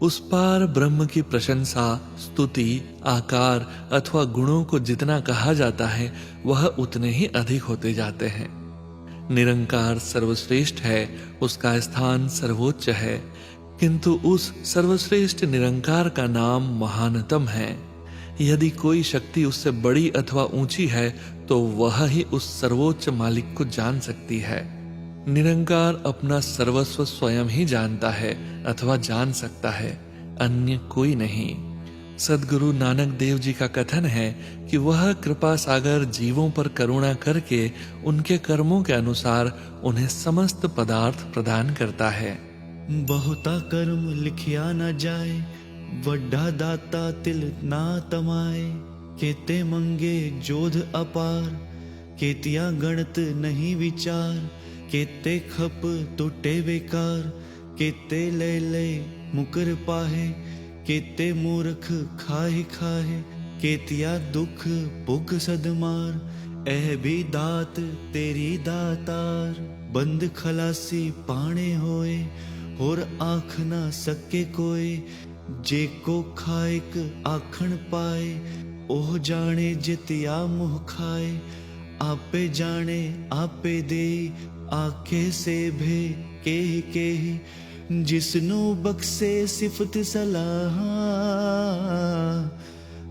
उस पार ब्रह्म की प्रशंसा, स्तुति, आकार अथवा गुणों को जितना कहा जाता है, वह उतने ही अधिक होते जाते हैं। निरंकार सर्वश्रेष्ठ है, उसका स्थान सर्वोच्च है, किंतु उस सर्वश्रेष्ठ निरंकार का नाम महानतम है। यदि कोई शक्ति उससे बड़ी अथवा ऊंची है, तो वह ही उस सर्वोच्च मालिक को जान सकती है। निरंकार अपना सर्वस्व स्वयं ही जानता है अथवा जान सकता है, अन्य कोई नहीं। सद्गुरु नानक देव जी का कथन है कि वह कृपा सागर जीवों पर करुणा करके उनके कर्मों के अनुसार उन्हें समस्त पदार्थ प्रदान करता है। बहुता कर्म लिखिया न जाए, वड्ढा दाता तिल ना तमाए। केते मंगे जोध अपार, केतिया गणत नहीं विचार। केते खप टूटे बेकार, केते ले ले मुकर पाहे। केते मूर्ख खाहि खाहे, केतिया दुख भुग सदमार। एह भी दात तेरी दातार, बंद खलासी पाणे होए। होर आख ना सके कोई, जेको खाइक आखण पाए। ओह जाने जितिया मुह खाए, आपे जाने आपे दे। आखे से भे केहि केहि, जिसनु बख्शे सिफत सलाह।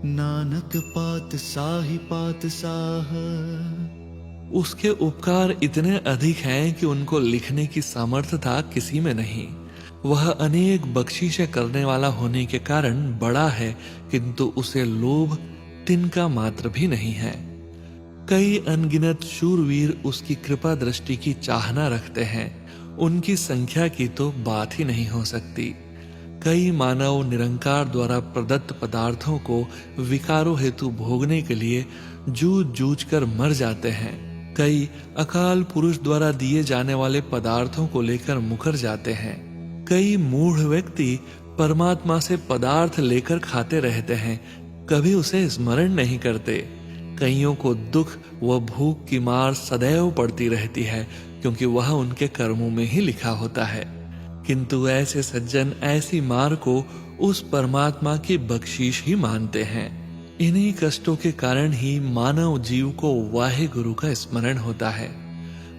नानक पात साहि पात साह। उसके उपकार इतने अधिक हैं कि उनको लिखने की सामर्थ्यता किसी में नहीं। वह अनेक बख्शीशें करने वाला होने के कारण बड़ा है, किंतु उसे लोभ तिनका मात्र भी नहीं है। कई अनगिनत शूरवीर उसकी कृपा दृष्टि की चाहना रखते हैं, उनकी संख्या की तो बात ही नहीं हो सकती। कई मानव निरंकार द्वारा प्रदत्त पदार्थों को विकारों हेतु भोगने के लिए जूझ जूझ कर मर जाते हैं। कई अकाल पुरुष द्वारा दिए जाने वाले पदार्थों को लेकर मुकर जाते हैं। कई मूढ़ व्यक्ति परमात्मा से पदार्थ लेकर खाते रहते हैं, कभी उसे स्मरण नहीं करते। कईयों को दुख व भूख की मार सदैव पड़ती रहती है, क्योंकि वह उनके कर्मों में ही लिखा होता है। किंतु ऐसे सज्जन ऐसी मार को उस परमात्मा की बख्शीश ही मानते हैं। इन्हीं कष्टों के कारण ही मानव जीव को वाहे गुरु का स्मरण होता है।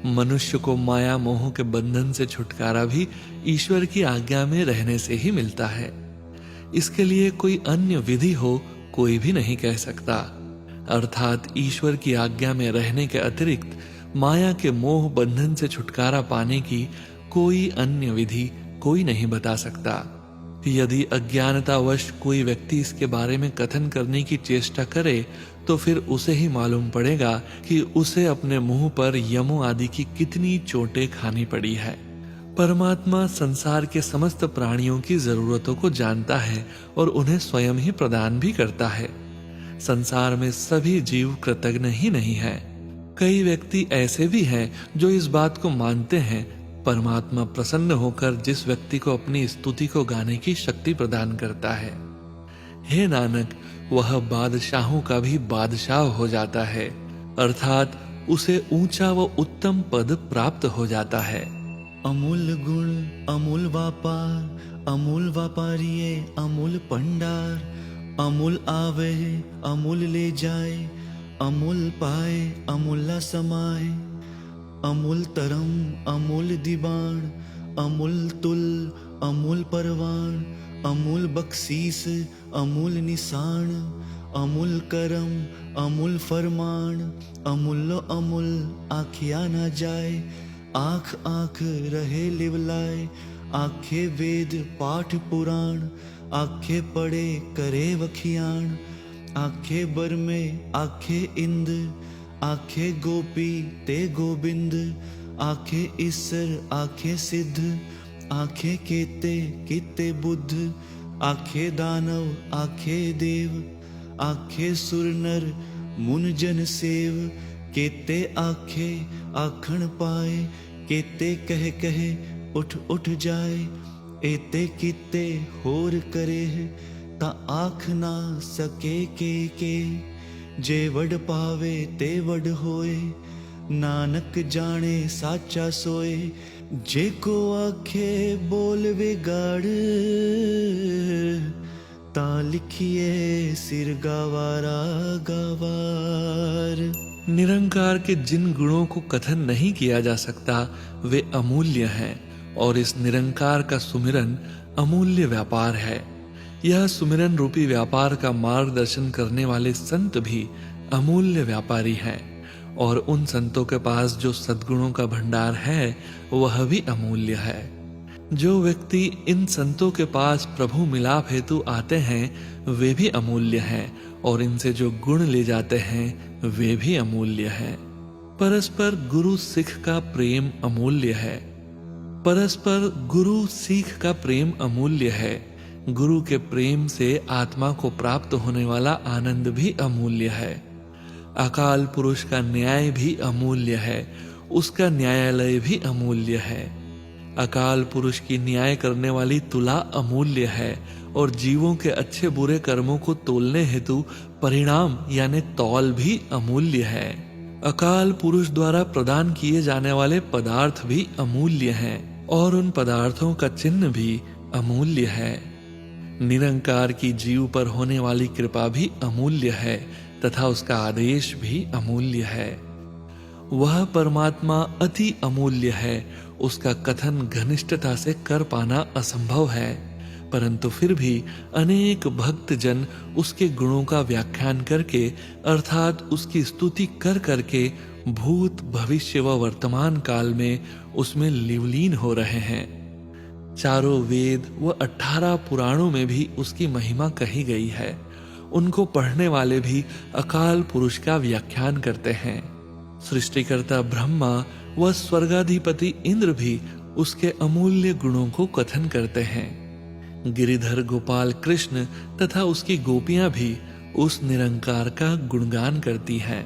मनुष्य को माया मोह के बंधन से छुटकारा भी ईश्वर की आज्ञा में रहने से ही मिलता है। इसके लिए कोई अन्य विधि हो, कोई भी नहीं कह सकता। अर्थात ईश्वर की आज्ञा में रहने के अतिरिक्त माया के मोह बंधन से छुटकारा पाने की कोई अन्य विधि कोई नहीं बता सकता। यदि अज्ञानतावश कोई व्यक्ति इसके बारे में कथन करने की चेष्टा करे, तो फिर उसे ही मालूम पड़ेगा कि उसे अपने मुंह पर यमों आदि की कितनी चोटें खानी पड़ी है। परमात्मा संसार के समस्त प्राणियों की जरूरतों को जानता है और उन्हें स्वयं ही प्रदान भी करता है। संसार में सभी जीव कृतज्ञ ही नहीं है। कई व्यक्ति ऐसे भी हैं जो इस बात को मानते हैं, परमात्मा प्रसन्न होकर जिस व्यक्ति को अपनी स्तुति को गाने की शक्ति प्रदान करता है, हे नानक, वह बादशाहों का भी बादशाह हो जाता है, अर्थात उसे ऊंचा व उत्तम पद प्राप्त हो जाता है। अमूल गुण अमूल व्यापार, अमूल व्यापारिये अमूल पंडार। अमूल आवे अमूल ले जाए, अमूल पाए अमूला समाए। अमूल तरम अमूल दीवान, अमूल तुल अमूल परवान। अमूल बख्शीस अमूल निशान, अमूल करम अमूल फरमान। अमूलो अमूल आखिया ना जाए, आँख आँख रहे लिवलाए। आखे वेद पाठ पुराण, आखे पड़े करे वखियाण, आखे बर में आखे इंद, आखे गोपी ते गोबिंद, आखे ईसर आखे सिद्ध, आखे केते किते बुद्ध, आखे दानव आखे देव, आखे सुर नर मुन जन सेव, केते आखे आखण पाए, केते कह कहे उठ उठ जाए, एते किते होर करे ता आख ना सके के, जे वड पावे ते वड होए, नानक जाने साचा सोए, जे को आखे बोल विगाड़, ता लिखिए सिर गवारा गवार। निरंकार के जिन गुणों को कथन नहीं किया जा सकता वे अमूल्य हैं, और इस निरंकार का सुमिरन अमूल्य व्यापार है। यह सुमिरन रूपी व्यापार का मार्गदर्शन करने वाले संत भी अमूल्य व्यापारी हैं, और उन संतों के पास जो सद्गुणों का भंडार है वह भी अमूल्य है। जो व्यक्ति इन संतों के पास प्रभु मिलाप हेतु आते हैं वे भी अमूल्य हैं, और इनसे जो गुण ले जाते हैं वे भी अमूल्य हैं। परस्पर गुरु सिख का प्रेम अमूल्य है। परस्पर गुरु सीख का प्रेम अमूल्य है। गुरु के प्रेम से आत्मा को प्राप्त होने वाला आनंद भी अमूल्य है। अकाल पुरुष का न्याय भी अमूल्य है, उसका न्यायालय भी अमूल्य है। अकाल पुरुष की न्याय करने वाली तुला अमूल्य है, और जीवों के अच्छे बुरे कर्मों को तोलने हेतु परिणाम यानी तौल भी अमूल्य है। अकाल पुरुष द्वारा प्रदान किए जाने वाले पदार्थ भी अमूल्य हैं, और उन पदार्थों का चिन्ह भी अमूल्य है। निरंकार की जीव पर होने वाली कृपा भी अमूल्य है, तथा उसका आदेश भी अमूल्य है। वह परमात्मा अति अमूल्य है, उसका कथन घनिष्ठता से कर पाना असंभव है, परंतु फिर भी अनेक भक्त जन उसके गुणों का व्याख्यान करके अर्थात उसकी स्तुति कर करके भूत भविष्य व वर्तमान काल में उसमें लिवलीन हो रहे हैं। चारों वेद व 18 पुराणों में भी उसकी महिमा कही गई है। उनको पढ़ने वाले भी अकाल पुरुष का व्याख्यान करते हैं। सृष्टिकर्ता ब्रह्मा व स्वर्गाधिपति इंद्र भी उसके अमूल्य गुणों को कथन करते हैं। गिरिधर गोपाल कृष्ण तथा उसकी गोपियां भी उस निरंकार का गुणगान करती हैं।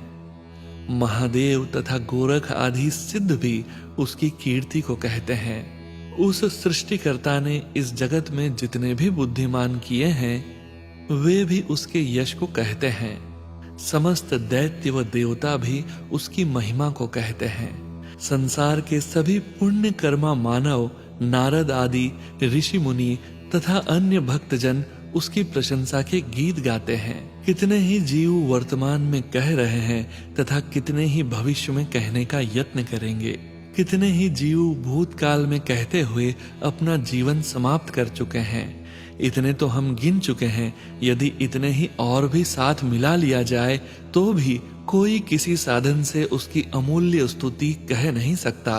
महादेव तथा गोरख आदि सिद्ध भी उसकी कीर्ति को कहते हैं। उस सृष्टिकर्ता ने इस जगत में जितने भी बुद्धिमान किए हैं वे भी उसके यश को कहते हैं। समस्त दैत्य व देवता भी उसकी महिमा को कहते हैं। संसार के सभी पुण्य कर्मा मानव, नारद आदि ऋषि मुनि तथा अन्य भक्तजन उसकी प्रशंसा के गीत गाते हैं। कितने ही जीव वर्तमान में कह रहे हैं तथा कितने ही भविष्य में कहने का यत्न करेंगे। कितने ही जीव भूतकाल में कहते हुए अपना जीवन समाप्त कर चुके हैं। इतने तो हम गिन चुके हैं। यदि इतने ही और भी साथ मिला लिया जाए तो भी कोई किसी साधन से उसकी अमूल्य स्तुति कह नहीं सकता।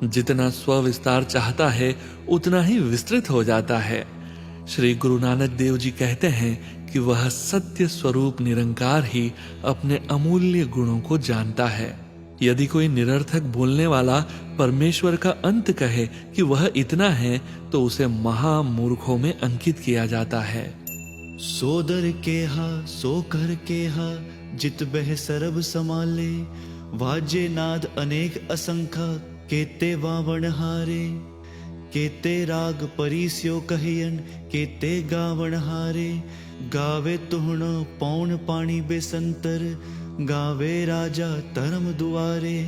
जितना स्वविस्तार चाहता है उतना ही विस्तृत हो जाता है। श्री गुरु नानक देव जी कहते हैं कि वह सत्य स्वरूप निरंकार ही अपने अमूल्य गुणों को जानता है। यदि कोई निरर्थक बोलने वाला परमेश्वर का अंत कहे कि वह इतना है तो उसे महामूर्खों में अंकित किया जाता है। सो दर केहा सो कर केहा, जित बह सरब समाले, वाजे नाद अनेक असंख्य, केते वावण हारे। केते राग परिस्यो कहियन, केते गावण हारे। गावे तुहणो पौन पानी बेसंतर, गावे राजा धर्म दुआरे।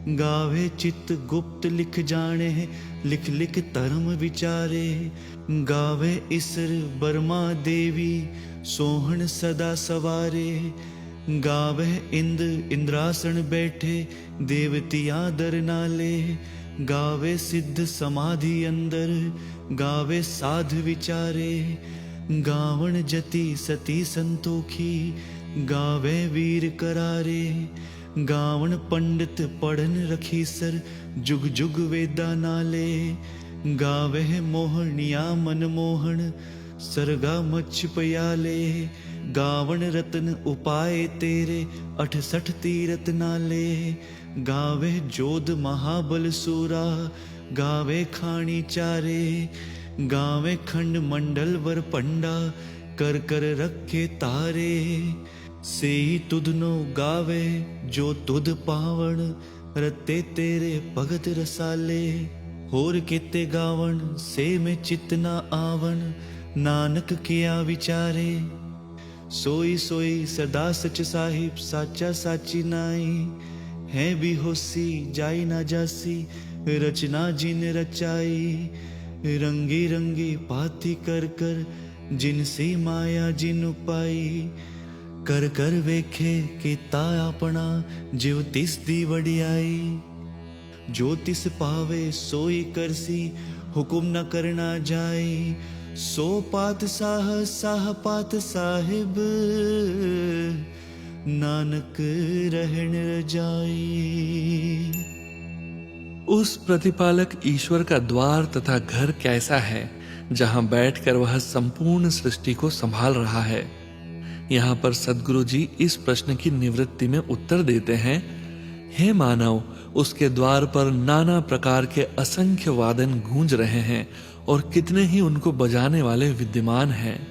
गावे चित्त गुप्त लिख जाने, लिख लिख धर्म विचारे। गावे ईसर बर्मा देवी, सोहन सदा सवारे। गावे इंद्र इंद्रासन बैठे, देवतियां दर नाले। गावे सिद्ध समाधि अंदर, गावे साध विचारे। गावण जति सती संतोखी, गावे वीर करारे। गावण पंडित पढ़न रखीसर, जुग जुग वेदा नाले। गावे मोहनिया मनमोहन, सरगा मच्छ पयाले, गावन रतन उपाय तेरे, 68 तीरथ नाले। गावे जोध महाबल सूरा, गावे खानी चारे, गावे खंड मंडल वर पंडा, कर कर रखे तारे। सेई तुधनो गावे जो तुध पावण, रते तेरे भगत रसाले। होर केते गावण से में चित ना आवण, नानक किया विचारे। सोई सोई सदा सच साहिब, साचा साची नाई। है भी होसी जाई ना जासी, रचना जिन रचाई। रंगी रंगी पाथी कर कर, जिनसी माया जिन पाई। कर कर वेखे कीता अपना, जिव तिस दी वडियाई। जो तिस पावे सोई करसी, हुकुम न करना जाए। सो पात साह साह पात साहिब, नानक रहन रजाई। उस प्रतिपालक ईश्वर का द्वार तथा घर कैसा है, जहां बैठकर वह संपूर्ण सृष्टि को संभाल रहा है। यहाँ पर सद्गुरु जी इस प्रश्न की निवृत्ति में उत्तर देते हैं, हे मानव, उसके द्वार पर नाना प्रकार के असंख्य वादन गूंज रहे हैं और कितने ही उनको बजाने वाले विद्यमान हैं।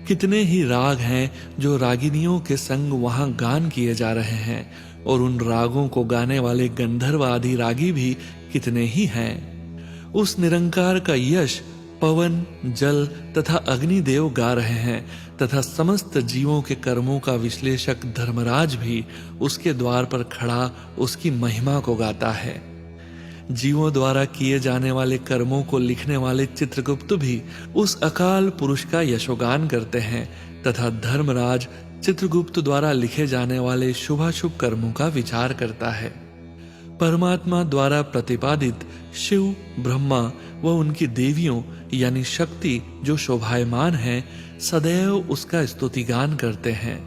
कितने ही राग हैं जो रागिनियों के संग वहां गान किए जा रहे हैं, और उन रागों को गाने वाले गंधर्व आदि रागी भी कितने ही हैं। उस निरंकार का यश पवन, जल तथा अग्निदेव गा रहे हैं, तथा समस्त जीवों के कर्मों का विश्लेषक धर्मराज भी उसके द्वार पर खड़ा उसकी महिमा को गाता है। जीवों द्वारा किए जाने वाले कर्मों को लिखने वाले चित्रगुप्त भी उस अकाल पुरुष का यशोगान करते हैं, तथा धर्मराज चित्रगुप्त द्वारा लिखे जाने वाले शुभाशुभ कर्मों का विचार करता है। परमात्मा द्वारा प्रतिपादित शिव, ब्रह्मा व उनकी देवियों यानी शक्ति जो शोभायमान है, सदैव उसका स्तुतिगान करते हैं।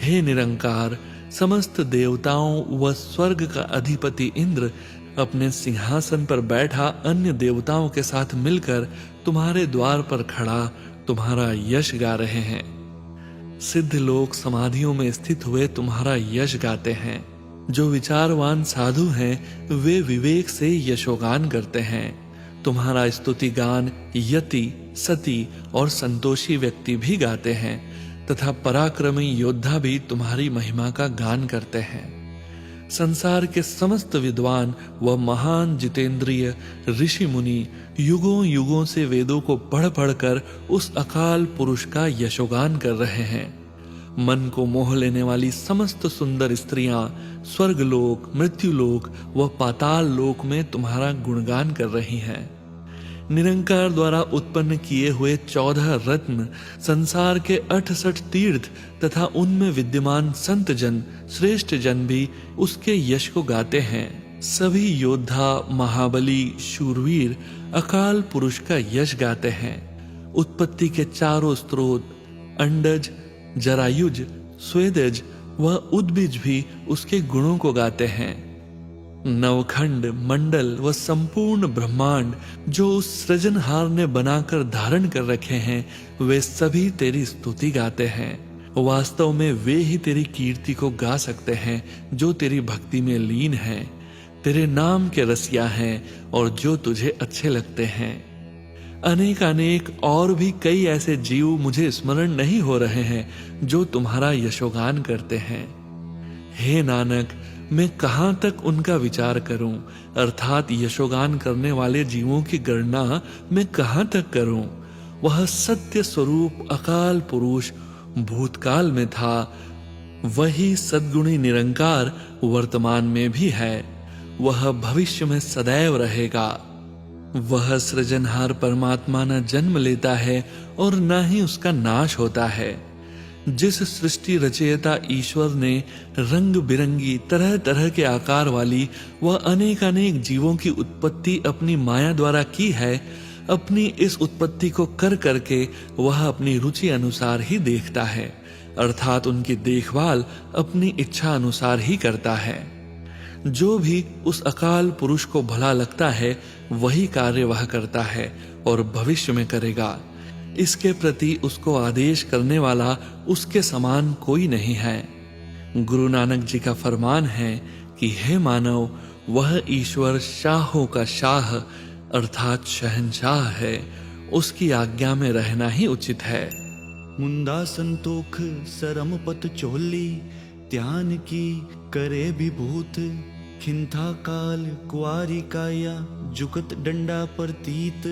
हे निरंकार, समस्त देवताओं व स्वर्ग का अधिपति इंद्र अपने सिंहासन पर बैठा अन्य देवताओं के साथ मिलकर तुम्हारे द्वार पर खड़ा तुम्हारा यश गा रहे हैं। सिद्ध लोग समाधियों में स्थित हुए तुम्हारा यश गाते हैं। जो विचारवान साधु हैं वे विवेक से यशोगान करते हैं। तुम्हारा स्तुति गान यति, सती और संतोषी व्यक्ति भी गाते हैं, तथा पराक्रमी योद्धा भी तुम्हारी महिमा का गान करते हैं। संसार के समस्त विद्वान व महान जितेंद्रिय ऋषि मुनि युगों युगों से वेदों को पढ़ पढ़कर उस अकाल पुरुष का यशोगान कर रहे हैं। मन को मोह लेने वाली समस्त सुंदर स्त्रियां स्वर्गलोक, मृत्युलोक व पाताल लोक में तुम्हारा गुणगान कर रही हैं। निरंकार द्वारा उत्पन्न किए हुए 14 रत्न, संसार के 68 तीर्थ तथा उनमें विद्यमान संत जन, श्रेष्ठ जन भी उसके यश को गाते हैं। सभी योद्धा, महाबली, शूरवीर अकाल पुरुष का यश गाते हैं। उत्पत्ति के चारों स्रोत अंडज, जरायुज, स्वेदज व उद्भिज भी उसके गुणों को गाते हैं। नवखंड, मंडल व संपूर्ण ब्रह्मांड जो उस सृजनहार ने बनाकर धारण कर रखे हैं, वे सभी तेरी स्तुति गाते हैं। वास्तव में वे ही तेरी कीर्ति को गा सकते हैं जो तेरी भक्ति में लीन हैं, तेरे नाम के रसिया हैं और जो तुझे अच्छे लगते हैं। अनेक अनेक और भी कई ऐसे जीव मुझे स्मरण नहीं हो रहे हैं जो तुम्हारा यशोगान करते हैं। हे नानक, मैं कहां तक उनका विचार करूं, अर्थात यशोगान करने वाले जीवों की गणना मैं कहां तक करूं। वह सत्य स्वरूप अकाल पुरुष भूतकाल में था, वही सद्गुणी निरंकार वर्तमान में भी है, वह भविष्य में सदैव रहेगा। वह सृजनहार परमात्मा न जन्म लेता है और न ही उसका नाश होता है। जिस सृष्टि रचयिता ईश्वर ने रंग बिरंगी तरह तरह के आकार वाली व अनेक अनेक जीवों की उत्पत्ति अपनी माया द्वारा की है, अपनी इस उत्पत्ति को कर करके वह अपनी रुचि अनुसार ही देखता है, अर्थात उनकी देखभाल अपनी इच्छा अनुसार ही करता है। जो भी उस अकाल पुरुष को भला लगता है वही कार्य वह करता है और भविष्य में करेगा। इसके प्रति उसको आदेश करने वाला उसके समान कोई नहीं है। गुरु नानक जी का फरमान है कि हे मानव, वह ईश्वर शाहों का शाह अर्थात शहंशाह है, उसकी आज्ञा में रहना ही उचित है। मुंदा संतोख सरम पत चोली, त्यान की करे विभूत, खिंथा काल कुआरी काया, जुकत डंडा प्रतीत,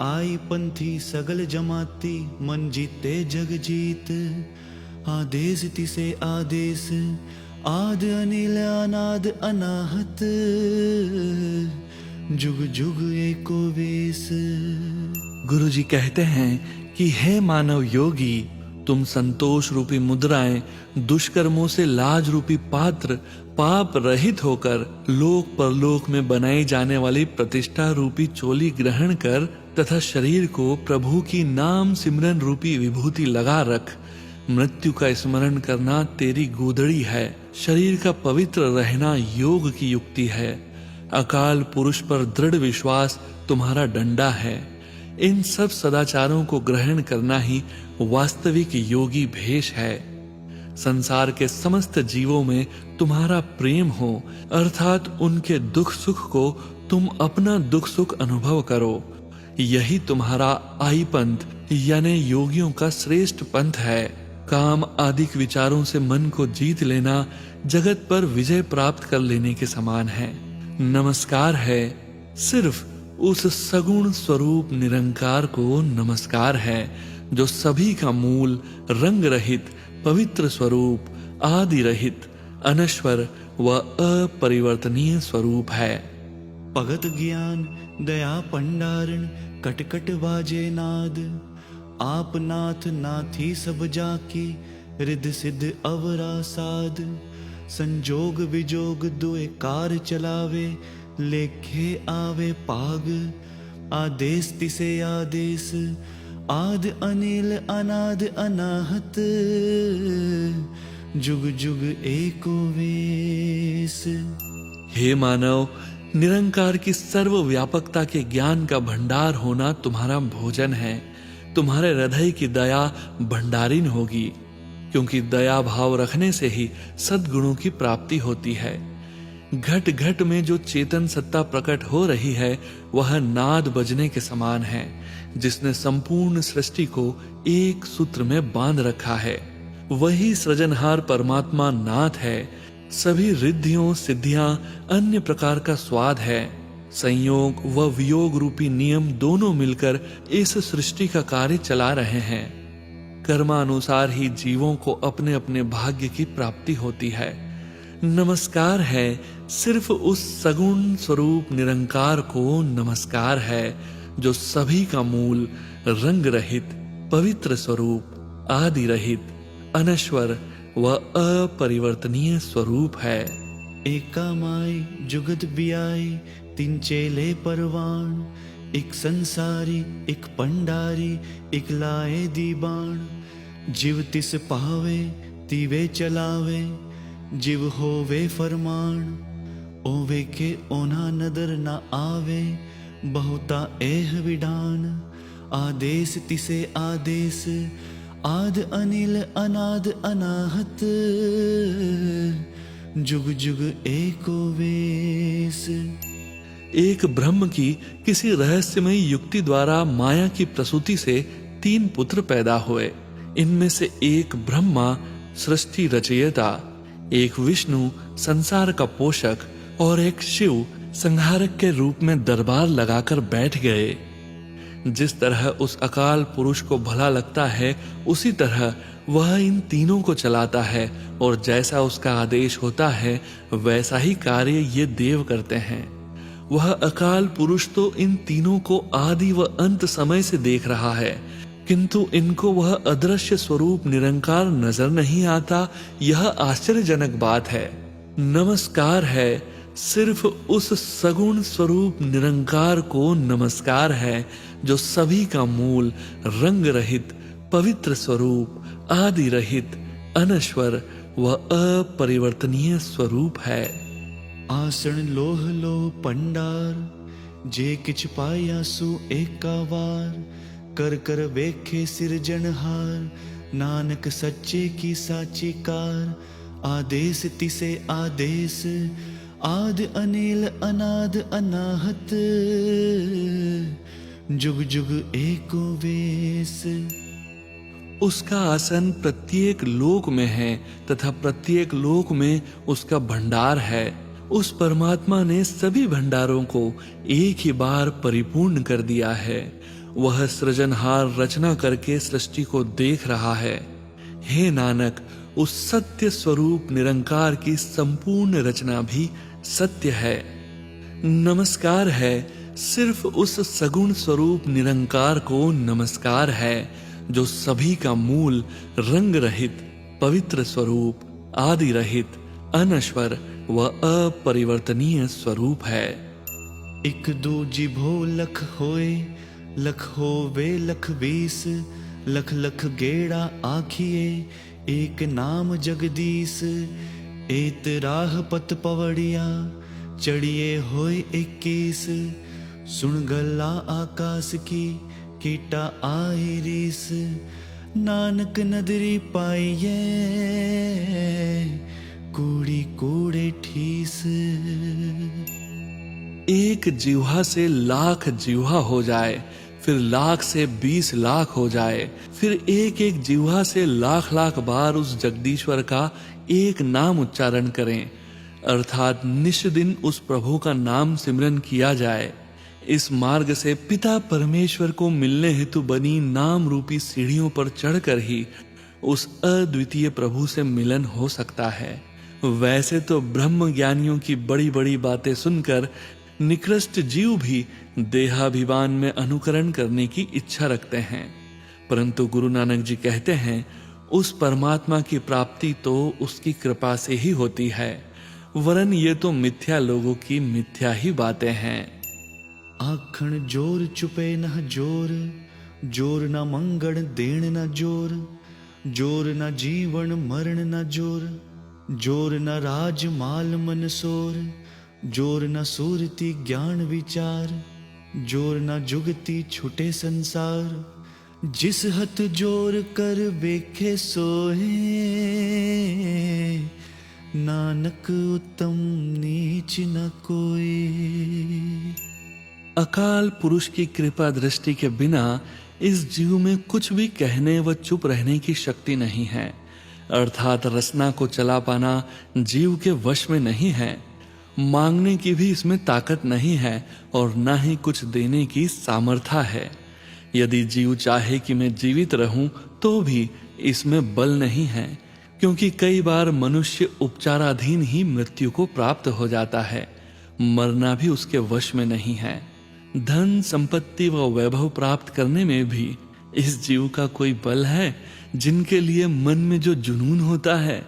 आई पंथी सगल जमाती, मन जीते जग जीत, आदेश तिसे आदेश, आद अनिल अनाद अनाहत, जुग जुग एको वेश। गुरु जी कहते हैं कि हे मानव योगी, तुम संतोष रूपी मुद्राएं, दुष्कर्मों से लाज रूपी पात्र, पाप रहित होकर लोक परलोक में बनाई जाने वाली प्रतिष्ठा रूपी चोली ग्रहण कर तथा शरीर को प्रभु की नाम सिमरन रूपी विभूति लगा रख। मृत्यु का स्मरण करना तेरी गोदड़ी है, शरीर का पवित्र रहना योग की युक्ति है, अकाल पुरुष पर दृढ़ विश्वास तुम्हारा डंडा है। इन सब सदाचारों को ग्रहण करना ही वास्तविक योगी भेष है। संसार के समस्त जीवों में तुम्हारा प्रेम हो, अर्थात उनके दुख सुख को तुम अपना दुख सुख अनुभव करो। यही तुम्हारा आई पंथ यानी योगियों का श्रेष्ठ पंथ है। काम आदिक विचारों से मन को जीत लेना जगत पर विजय प्राप्त कर लेने के समान है। नमस्कार है, सिर्फ उस सगुण स्वरूप निरंकार को नमस्कार है, जो सभी का मूल, रंग रहित, पवित्र स्वरूप, आदि रहित, अनश्वर व अपरिवर्तनीय स्वरूप है। भगत ज्ञान दया पंडारण, कटकट बाजे नाद, आप नाथ नाथी सब जाकी, रिद सिद्ध अवरा साध, संजोग विजोग दुए कार चलावे, लेखे आवे पाग, आदेश तिसे आदेश, आद अनिल अनाद अनाहत, जुग जुग एको वेश। हे मानव, निरंकार की सर्वव्यापकता के ज्ञान का भंडार होना तुम्हारा भोजन है। तुम्हारे हृदय की दया भंडारीन होगी, क्योंकि दया भाव रखने से ही सद्गुणों की प्राप्ति होती है। घट घट में जो चेतन सत्ता प्रकट हो रही है, वह नाद बजने के समान है, जिसने संपूर्ण सृष्टि को एक सूत्र में बांध रखा है। वही सृजनहार परमात्मा नाथ है। सभी रिद्धियों सिद्धियां अन्य प्रकार का स्वाद है। संयोग व वियोग रूपी नियम दोनों मिलकर इस सृष्टि का कार्य चला रहे हैं। कर्मानुसार ही जीवों को अपने अपने भाग्य की प्राप्ति होती है। नमस्कार है, सिर्फ उस सगुण स्वरूप निरंकार को नमस्कार है, जो सभी का मूल, रंग रहित, पवित्र स्वरूप, आदि रहित, अनश्वर व अपरिवर्तनीय स्वरूप है। एका माई जुगत बियाई, तीन चेले परवान, एक संसारी एक पंडारी, एक लाए दीबान, जीव तिस पावे तीवे चलावे, जीव होवे फरमान, ओवे के ओना नदर न आवे, बहुता एह विडान, आदेश तिसे आदेश, आद अनिल अनाद अनाहत, जुग जुग एको वेश। एक ब्रह्म की किसी रहस्यमय युक्ति द्वारा माया की प्रसूति से 3 पुत्र पैदा हुए। इनमें से एक ब्रह्मा सृष्टि रचयिता, एक विष्णु संसार का पोषक और एक शिव संहारक के रूप में दरबार लगाकर बैठ गए। जिस तरह उस अकाल पुरुष को भला लगता है, उसी तरह वह इन तीनों को चलाता है, और जैसा उसका आदेश होता है वैसा ही कार्य ये देव करते हैं। वह अकाल पुरुष तो इन तीनों को आदि व अंत समय से देख रहा है, किंतु इनको वह अदृश्य स्वरूप निरंकार नजर नहीं आता। यह आश्चर्यजनक बात है। नमस्कार है, सिर्फ उस सगुण स्वरूप निरंकार को नमस्कार है, जो सभी का मूल, रंग रहित, पवित्र स्वरूप, आदि रहित, अनश्वर व अपरिवर्तनीय स्वरूप है। आसन लोह लो पंडार, जे किछ पाया सु एका वार, कर कर वेखे सिरजनहार, नानक सच्चे की साची कार। आदेश तिसे आदेश, आद अनिल अनाद अनाहत, जुग जुग एको वेस। उसका आसन प्रत्येक लोक में है तथा प्रत्येक लोक में उसका भंडार है। उस परमात्मा ने सभी भंडारों को एक ही बार परिपूर्ण कर दिया है। वह सृजनहार रचना करके सृष्टि को देख रहा है। हे नानक, उस सत्य स्वरूप निरंकार की संपूर्ण रचना भी सत्य है। नमस्कार है, सिर्फ उस सगुण स्वरूप निरंकार को नमस्कार है, जो सभी का मूल, रंग रहित, पवित्र स्वरूप, आदि रहित, अनश्वर व अपरिवर्तनीय स्वरूप है। इक दू जिभो लख होए, लख होवे लख बीस, लख लख गेड़ा आखिए, एक नाम जगदीश। एत राह पत पवड़िया, चढ़िए होए 21। सुन गला आकाश की, कीटा आए रीस। नानक नदरी पाइये, कूड़ी कूड़े ठीस। एक जिह्वा से लाख जिह्वा हो जाए, फिर लाख से 20 लाख हो जाए, फिर एक एक जिह्वा से लाख लाख बार उस जगदीश्वर का एक नाम उच्चारण करें, अर्थात निश्चित दिन उस प्रभु का नाम सिमरन किया जाए। इस मार्ग से पिता परमेश्वर को मिलने हेतु बनी नाम रूपी सीढ़ियों पर चढ़कर ही उस अद्वितीय प्रभु से मिलन हो सकता है। वैसे तो ब्रह्म ज्ञानियों की बड़ी बड़ी बातें सुनकर निकृष्ट जीव भी देहाभिमान में अनुकरण करने की इच्छा रखते हैं, परंतु गुरु नानक जी कहते हैं, उस परमात्मा की प्राप्ति तो उसकी कृपा से ही होती है, वरन ये तो मिथ्या लोगों की मिथ्या ही बातें हैं। आखण जोर चुपे न जोर, जोर न मंगण देण न जोर, जोर न जीवन मरण न जोर, जोर न राज माल मन सोर, जोर न सूरती ज्ञान विचार, जोर न जुगती छुटे संसार। जिस हथ जोर कर वेखे सोहे, नानक उत्तम नीच न कोई। अकाल पुरुष की कृपा दृष्टि के बिना इस जीव में कुछ भी कहने व चुप रहने की शक्ति नहीं है, अर्थात रसना को चला पाना जीव के वश में नहीं है। मांगने की भी इसमें ताकत नहीं है और न ही कुछ देने की सामर्थ्य है। यदि जीव चाहे कि मैं जीवित रहूं तो भी इसमें बल नहीं है, क्योंकि कई बार मनुष्य उपचाराधीन ही मृत्यु को प्राप्त हो जाता है। मरना भी उसके वश में नहीं है। धन संपत्ति व वैभव प्राप्त करने में भी इस जीव का कोई बल है, जिनके लिए मन में जो जुनून होता है।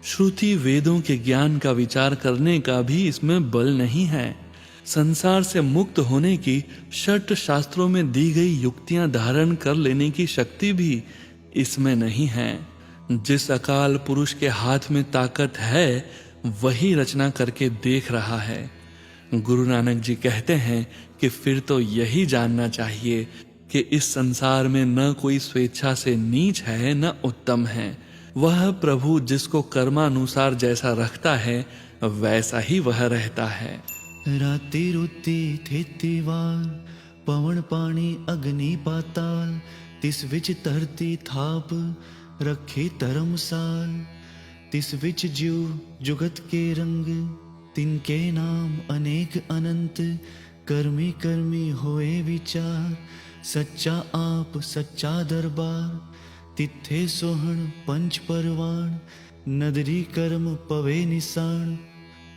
श्रुति वेदों के ज्ञान का विचार करने का भी इसमें बल नहीं है। संसार से मुक्त होने की षट शास्त्रों में दी गई युक्तियां धारण कर लेने की शक्ति भी इसमें नहीं है। जिस अकाल पुरुष के हाथ में ताकत है, वही रचना करके देख रहा है। गुरु नानक जी कहते हैं कि फिर तो यही जानना चाहिए कि इस संसार में न कोई स्वेच्छा से नीच है न उत्तम है। वह प्रभु जिसको कर्मानुसार जैसा रखता है, वैसा ही वह रहता है। राति रुति थेती वार, पवन पानी अग्नि पाताल, तिस विच धरती थाप रखी धर्मसाल। तिस विच जीव जुगत के रंग, तिनके नाम अनेक अनंत। कर्मी कर्मी होए विचार, सच्चा आप सच्चा दरबार। तिथे सोहण पंच परवान, नदरी कर्म पवे निशान।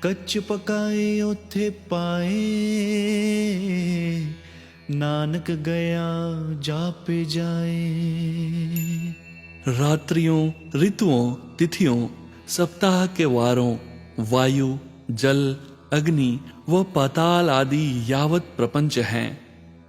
कच्च पकाए ओथे पाए, नानक गया जापे जाए। रात्रियों, ऋतुओं, तिथियों, सप्ताह के वारों, वायु, जल, अग्नि व पाताल आदि यावत प्रपंच हैं,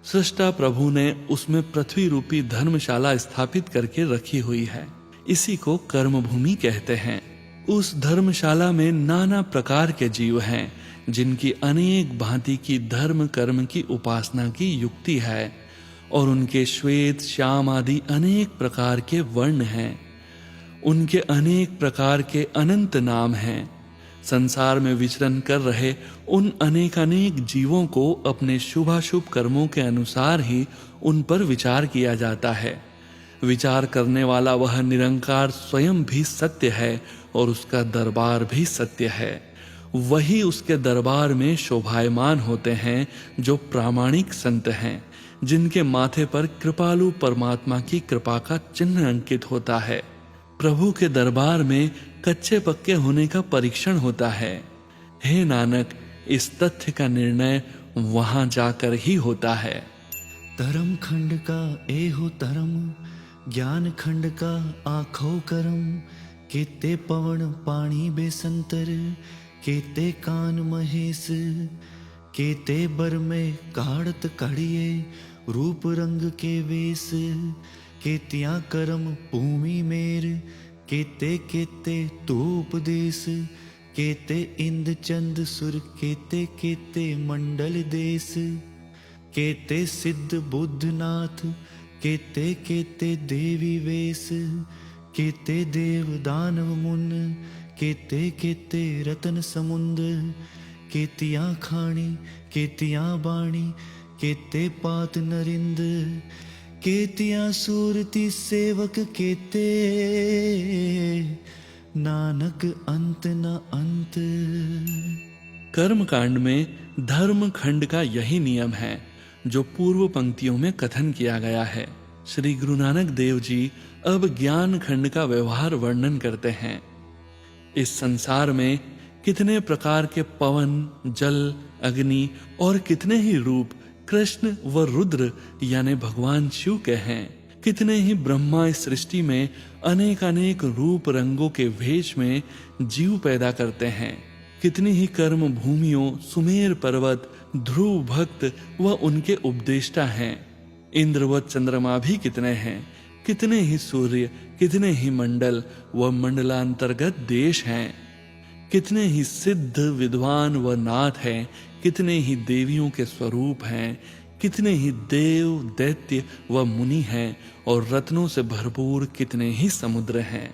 सृष्टा प्रभु ने उसमें पृथ्वी रूपी धर्मशाला स्थापित करके रखी हुई है। इसी को कर्म भूमि कहते हैं। उस धर्मशाला में नाना प्रकार के जीव हैं, जिनकी अनेक भांति की धर्म कर्म की उपासना की युक्ति है और उनके श्वेत श्याम आदि अनेक प्रकार के वर्ण हैं। उनके अनेक प्रकार के अनंत नाम हैं। संसार में विचरण कर रहे उन अनेक जीवों को अपने शुभाशुभ कर्मों के अनुसार ही उन पर विचार किया जाता है। विचार करने वाला वह निरंकार स्वयं भी सत्य है और उसका दरबार भी सत्य है। वही उसके दरबार में शोभायमान होते हैं जो प्रामाणिक संत हैं, जिनके माथे पर कृपालु परमात्मा की कृपा का चिन्ह अंकित होता है। प्रभु के दरबार में कच्चे पक्के होने का परीक्षण होता है। हे नानक, इस तथ्य का निर्णय वहां जाकर ही होता है। धर्म खंड का एहो धर्म, ज्ञान खंड का आखो करम। केते पवन पानी बेसंतर, केते कान महेश। केते बर में काढ़त काढ़िए, रूप रंग के वेश। केतिया करम भूमि मेर, केते केते तू उपदेश। केते इंद चंद सुर, केते केते मंडल देश। केते सिद्ध बुद्धनाथ, केते केते देवी वेश। केते देव दानव मुन, केते केते रतन समुंद। केतिया खाणी, केतिया बाणी, केते पात नरिंद। केतिया सूरति सेवक केते, नानक अंत न अंत। कर्म कांड में धर्म खंड का यही नियम है जो पूर्व पंक्तियों में कथन किया गया है। श्री गुरु नानक देव जी अब ज्ञान खंड का व्यवहार वर्णन करते हैं। इस संसार में कितने प्रकार के पवन, जल, अग्नि और कितने ही रूप कृष्ण व रुद्र यानी भगवान शिव के हैं। कितने ही ब्रह्मा इस सृष्टि में अनेक रूप रंगों के भेष में जीव पैदा करते हैं। कितनी ही कर्म भूमियों, सुमेर पर्वत, ध्रुव भक्त व उनके उपदेष्टा हैं। इंद्र व चंद्रमा भी कितने हैं। कितने ही सूर्य, कितने ही मंडल व मंडलांतर्गत देश हैं। कितने ही सिद्ध विद्वान व नाथ हैं। कितने ही देवियों के स्वरूप हैं। कितने ही देव, दैत्य व मुनि हैं और रत्नों से भरपूर कितने ही समुद्र हैं।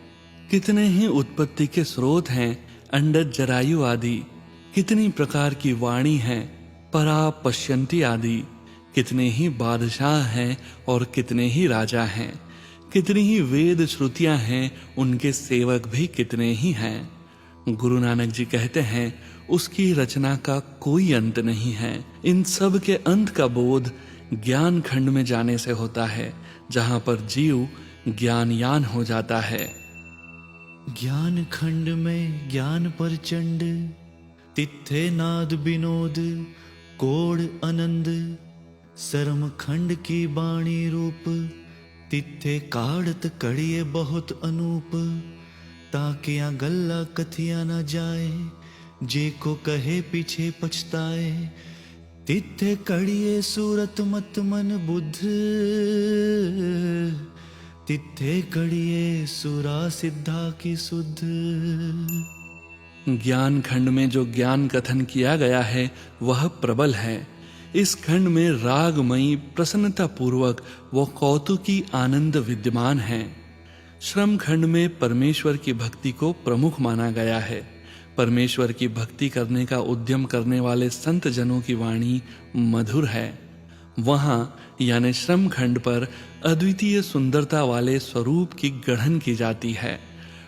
कितने ही उत्पत्ति के स्रोत हैं, अंडज, जरायु आदि। कितनी प्रकार की वाणी हैं, परा, पश्यंती आदि। कितने ही बादशाह हैं और कितने ही राजा हैं। कितनी ही वेद श्रुतियां हैं, उनके सेवक भी कितने ही हैं। गुरु नानक जी कहते हैं, उसकी रचना का कोई अंत नहीं है। इन सब के अंत का बोध ज्ञान खंड में जाने से होता है, जहां पर जीव ज्ञानयान हो जाता है। ज्ञान खंड में ज्ञान प्रचंड, तिथे नाद विनोद, कोड आनंद। शर्म खंड की बाणी रूप, तिथे काढ़त कड़िए बहुत अनूप। ताकिया गल्ला कथिया न जाए, जे को कहे पीछे पछताए। तिथे कड़िए सूरत मत मन बुद्ध, तिथे कड़िए सुरा सिद्धा की सुध। ज्ञान खंड में जो ज्ञान कथन किया गया है वह प्रबल है। इस खंड में रागमयी प्रसन्नता पूर्वक वो कौतुकी आनंद विद्यमान है। श्रम खंड में परमेश्वर की भक्ति को प्रमुख माना गया है। परमेश्वर की भक्ति करने का उद्यम करने वाले संत जनों की वाणी मधुर है। वहां यानी श्रम खंड पर अद्वितीय सुंदरता वाले स्वरूप की गढ़न की जाती है।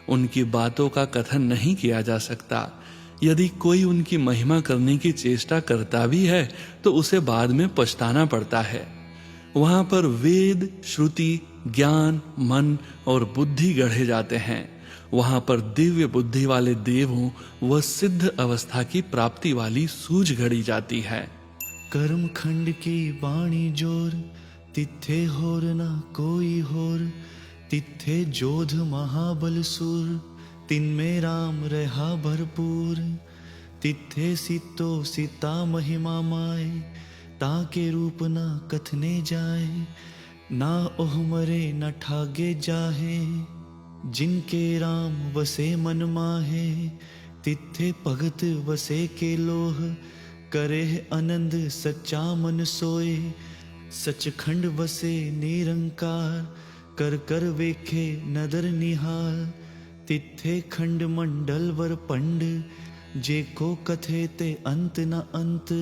उनकी बातों का कथन नहीं किया जा सकता। यदि कोई उनकी महिमा करने की चेष्टा करता भी है तो उसे बाद में पछताना पड़ता है। वहां पर वेद, श्रुति, ज्ञान, मन और बुद्धि गढ़े जाते हैं। वहां पर दिव्य बुद्धि वाले देवों व सिद्ध अवस्था की प्राप्ति वाली सूझ घड़ी जाती है। कर्म खंड की वाणी जोर, तिथे होर ना कोई होर। तिथे जोध महाबल सुर, तिनमें राम रहा भरपूर। तिथे सीतो सीता महिमा माए, ताके रूप ना कथने जाए। ना ओह मरे न ठागे जाहे, जिनके राम वसे मन माहे। तिथे भगत वसे के लोह, करे आनंद सच्चा मन सोए। सचखंड बसे निरंकार कर कर वेखे नदर निहाल तिथे खंड मंडल वर पंड जेको कथे ते अंत न अंत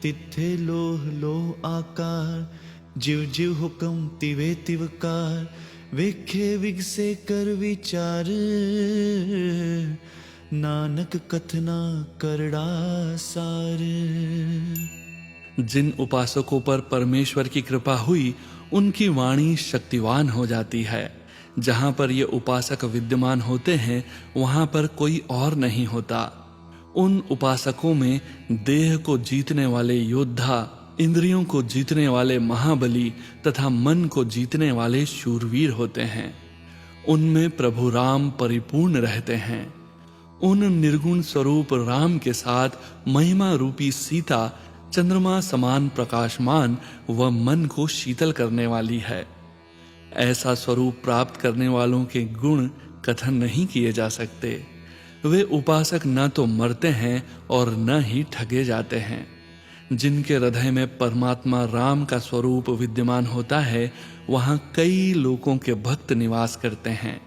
तिथे लोह लोह आकार जिव जिव हुक्म तिवे तिवकार वेखे विगसे कर विचार नानक कथना करड़ा सार। जिन उपासकों पर परमेश्वर की कृपा हुई उनकी वाणी शक्तिवान हो जाती है। जहां पर ये उपासक विद्यमान होते हैं वहां पर कोई और नहीं होता। उन उपासकों में देह को जीतने वाले योद्धा, इंद्रियों को जीतने वाले महाबली तथा मन को जीतने वाले शूरवीर होते हैं। उनमें प्रभु राम परिपूर्ण रहते हैं। उन निर्गुण स्वरूप राम के साथ महिमा रूपी सीता चंद्रमा समान प्रकाशमान व मन को शीतल करने वाली है। ऐसा स्वरूप प्राप्त करने वालों के गुण कथन नहीं किए जा सकते। वे उपासक न तो मरते हैं और न ही ठगे जाते हैं। जिनके हृदय में परमात्मा राम का स्वरूप विद्यमान होता है वहां कई लोगों के भक्त निवास करते हैं।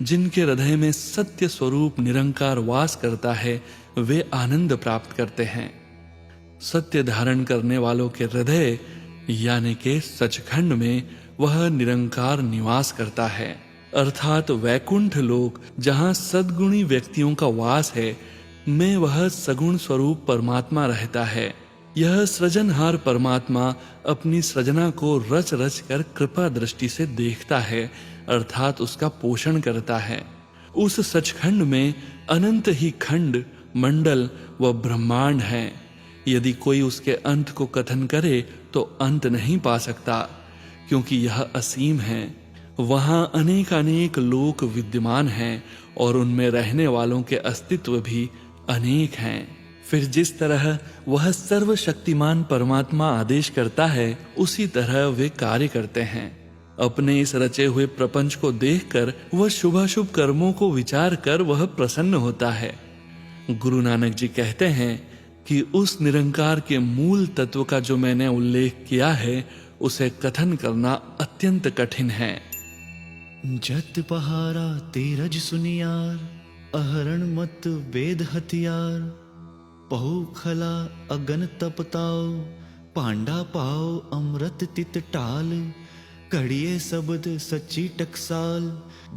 जिनके हृदय में सत्य स्वरूप निरंकार वास करता है वे आनंद प्राप्त करते हैं। सत्य धारण करने वालों के हृदय यानी के सचखंड में वह निरंकार निवास करता है, अर्थात वैकुंठ लोक जहां सद्गुणी व्यक्तियों का वास है, में वह सगुण स्वरूप परमात्मा रहता है। यह सृजनहार परमात्मा अपनी सृजना को रच रच कर कृपा दृष्टि से देखता है, अर्थात उसका पोषण करता है। उस सचखंड में अनंत ही खंड, मंडल व ब्रह्मांड हैं। यदि कोई उसके अंत को कथन करे तो अंत नहीं पा सकता, क्योंकि यह असीम है। वहां अनेक अनेक लोक विद्यमान हैं और उनमें रहने वालों के अस्तित्व भी अनेक हैं। फिर जिस तरह वह सर्वशक्तिमान परमात्मा आदेश करता है उसी तरह वे कार्य करते हैं। अपने इस रचे हुए प्रपंच को देखकर वह शुभाशुभ कर्मों को विचार कर वह प्रसन्न होता है। गुरु नानक जी कहते हैं कि उस निरंकार के मूल तत्व का जो मैंने उल्लेख किया है उसे कथन करना अत्यंत कठिन है। जत पहारा तेरज सुनियार अहरण मत वेद हथियार पहु खला अगन तपताओ पांडा पाओ अमृत तित टाल कड़िए शब्द सच्ची टकसाल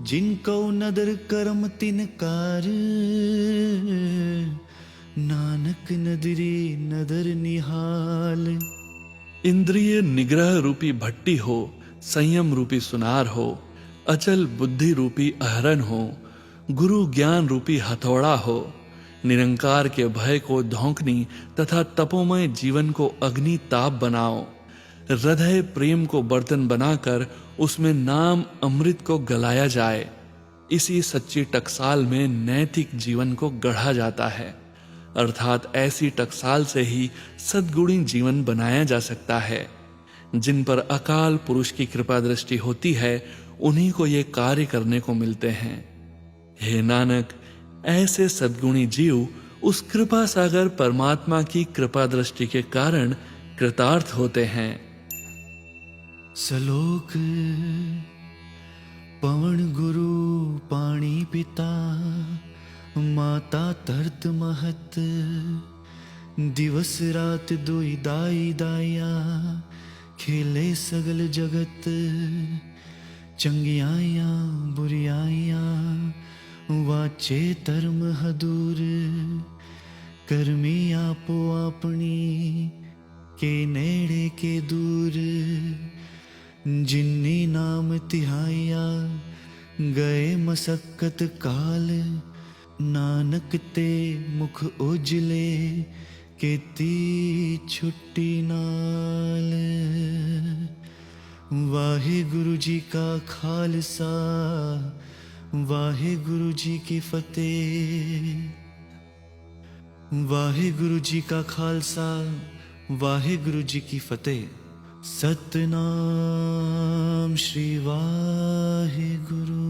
जिनको नदर करम तिनकार नानक नदरी नदर निहाल। इंद्रिय निग्रह रूपी भट्टी हो, संयम रूपी सुनार हो, अचल बुद्धि रूपी अहरण हो, गुरु ज्ञान रूपी हथौड़ा हो, निरंकार के भय को धौंकनी तथा तपोमय जीवन को अग्नि ताप बनाओ, हृदय प्रेम को बर्तन बनाकर उसमें नाम अमृत को गलाया जाए। इसी सच्ची टकसाल में नैतिक जीवन को गढ़ा जाता है, अर्थात ऐसी टकसाल से ही सद्गुणी जीवन बनाया जा सकता है। जिन पर अकाल पुरुष की कृपा दृष्टि होती है उन्हीं को ये कार्य करने को मिलते हैं। हे नानक, ऐसे सद्गुणी जीव उस कृपा सागर परमात्मा की कृपा दृष्टि के कारण कृतार्थ होते हैं। सलोक पवन गुरु पाणी पिता माता तरत महत दिवस रात दुई दाई दाया खेले सगल जगत चंगियाया बुरियाया वाचे धर्म हदूर कर्मी आपो अपनी के नेड़े के दूर जिन्नी नाम तिहाया गए मसक्कत काल नानक ते मुख उजले केती छुट्टी नाल। वाहे गुरु जी का खालसा वाहे गुरु जी की फतेह। वाहे गुरु जी का खालसा वाहे गुरु जी की फतेह। सतनाम श्री वाहे गुरु।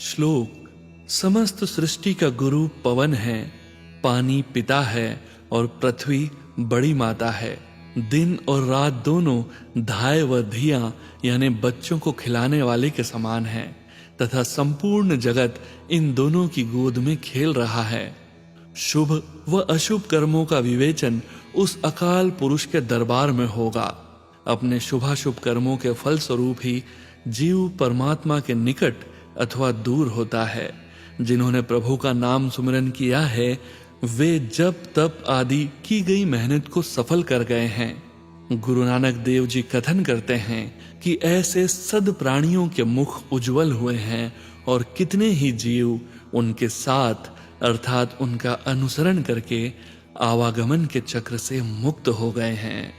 श्लोक। समस्त सृष्टि का गुरु पवन है, पानी पिता है और पृथ्वी बड़ी माता है। दिन और रात दोनों धाय व धिया यानी बच्चों को खिलाने वाले के समान है तथा संपूर्ण जगत इन दोनों की गोद में खेल रहा है। शुभ व अशुभ कर्मों का विवेचन उस अकाल पुरुष के दरबार में होगा। अपने शुभाशुभ कर्मों के फल स्वरूप ही जीव परमात्मा के निकट अथवा दूर होता है। जिन्होंने प्रभु का नाम सुमिरन किया है वे जप तप आदि की गई मेहनत को सफल कर गए हैं। गुरु नानक देव जी कथन करते हैं कि ऐसे सद प्राणियों के मुख उज्जवल हुए हैं और कितने ही जीव उनके साथ अर्थात उनका अनुसरण करके आवागमन के चक्र से मुक्त हो गए हैं।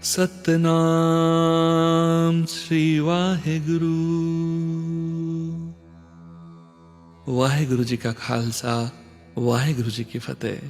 सतनाम श्री वाहेगुरु। वाहेगुरु जी का खालसा, वाहेगुरु जी की फतेह।